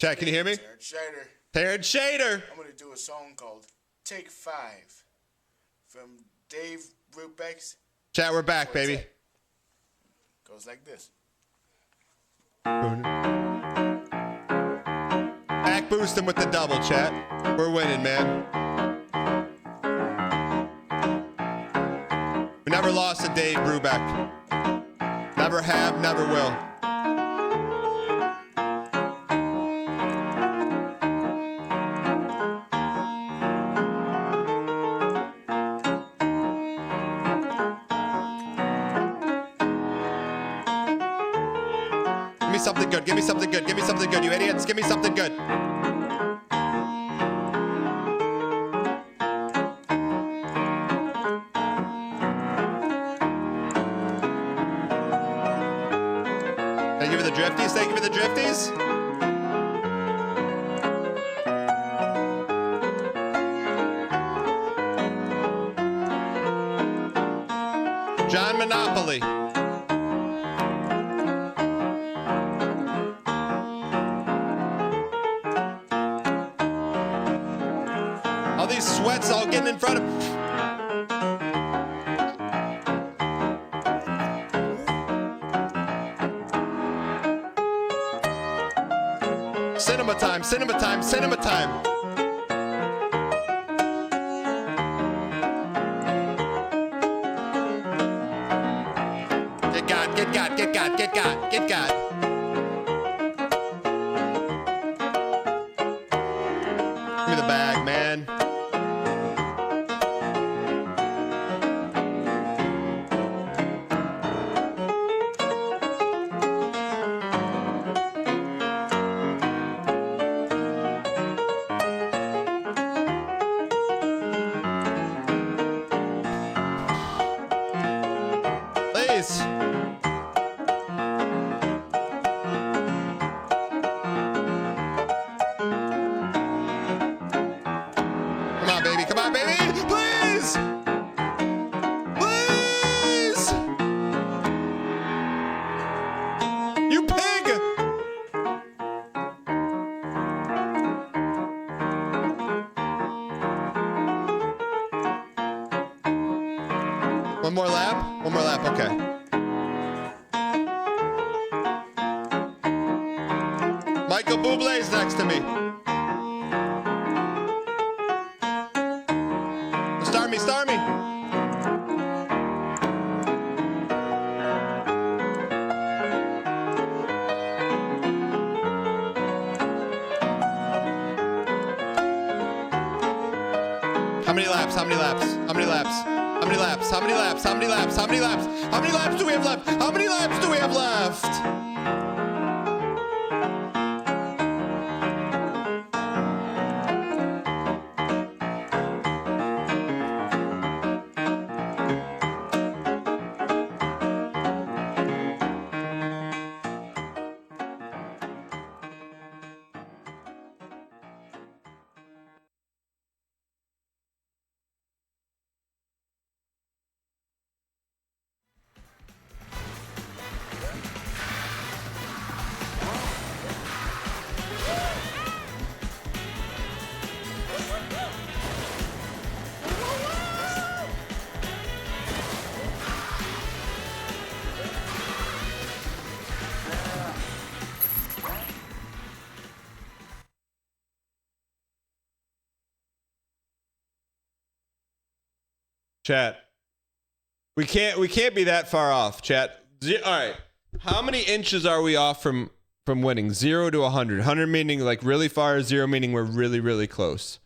Chat, can you hear me? Terrence Shader. Terrence Shader. I'm gonna do a song called Take 5 from Dave Brubeck's Chat, we're back, Quartet. baby. Goes like this. Back boosting with the double, chat. We're winning, man. We never lost to Dave Brubeck. Never have, never will. Give me something good. Give me something good. Give me something good, you idiots. Give me something good. Thank you for the drifties. Thank you for the drifties. John Monopoly. All these sweats all getting in front of... Cinema time, cinema time, cinema time. Get God, get God, get God, get God, get God. Give me the bag, man. Please. Come on, baby. Come on, baby. Please. Please. You pig. One more lap? One more lap, okay. Michael Bublé's next to me. Star me, star me. How many laps? How many laps? How many laps? How many laps? How many laps? How many laps? How many laps? How many laps do we have left? How many laps do we have left? Chat. We can't be that far off, chat. All right. How many inches are we off from winning? 0 to 100. 100 meaning like really far, 0 meaning we're really, really close.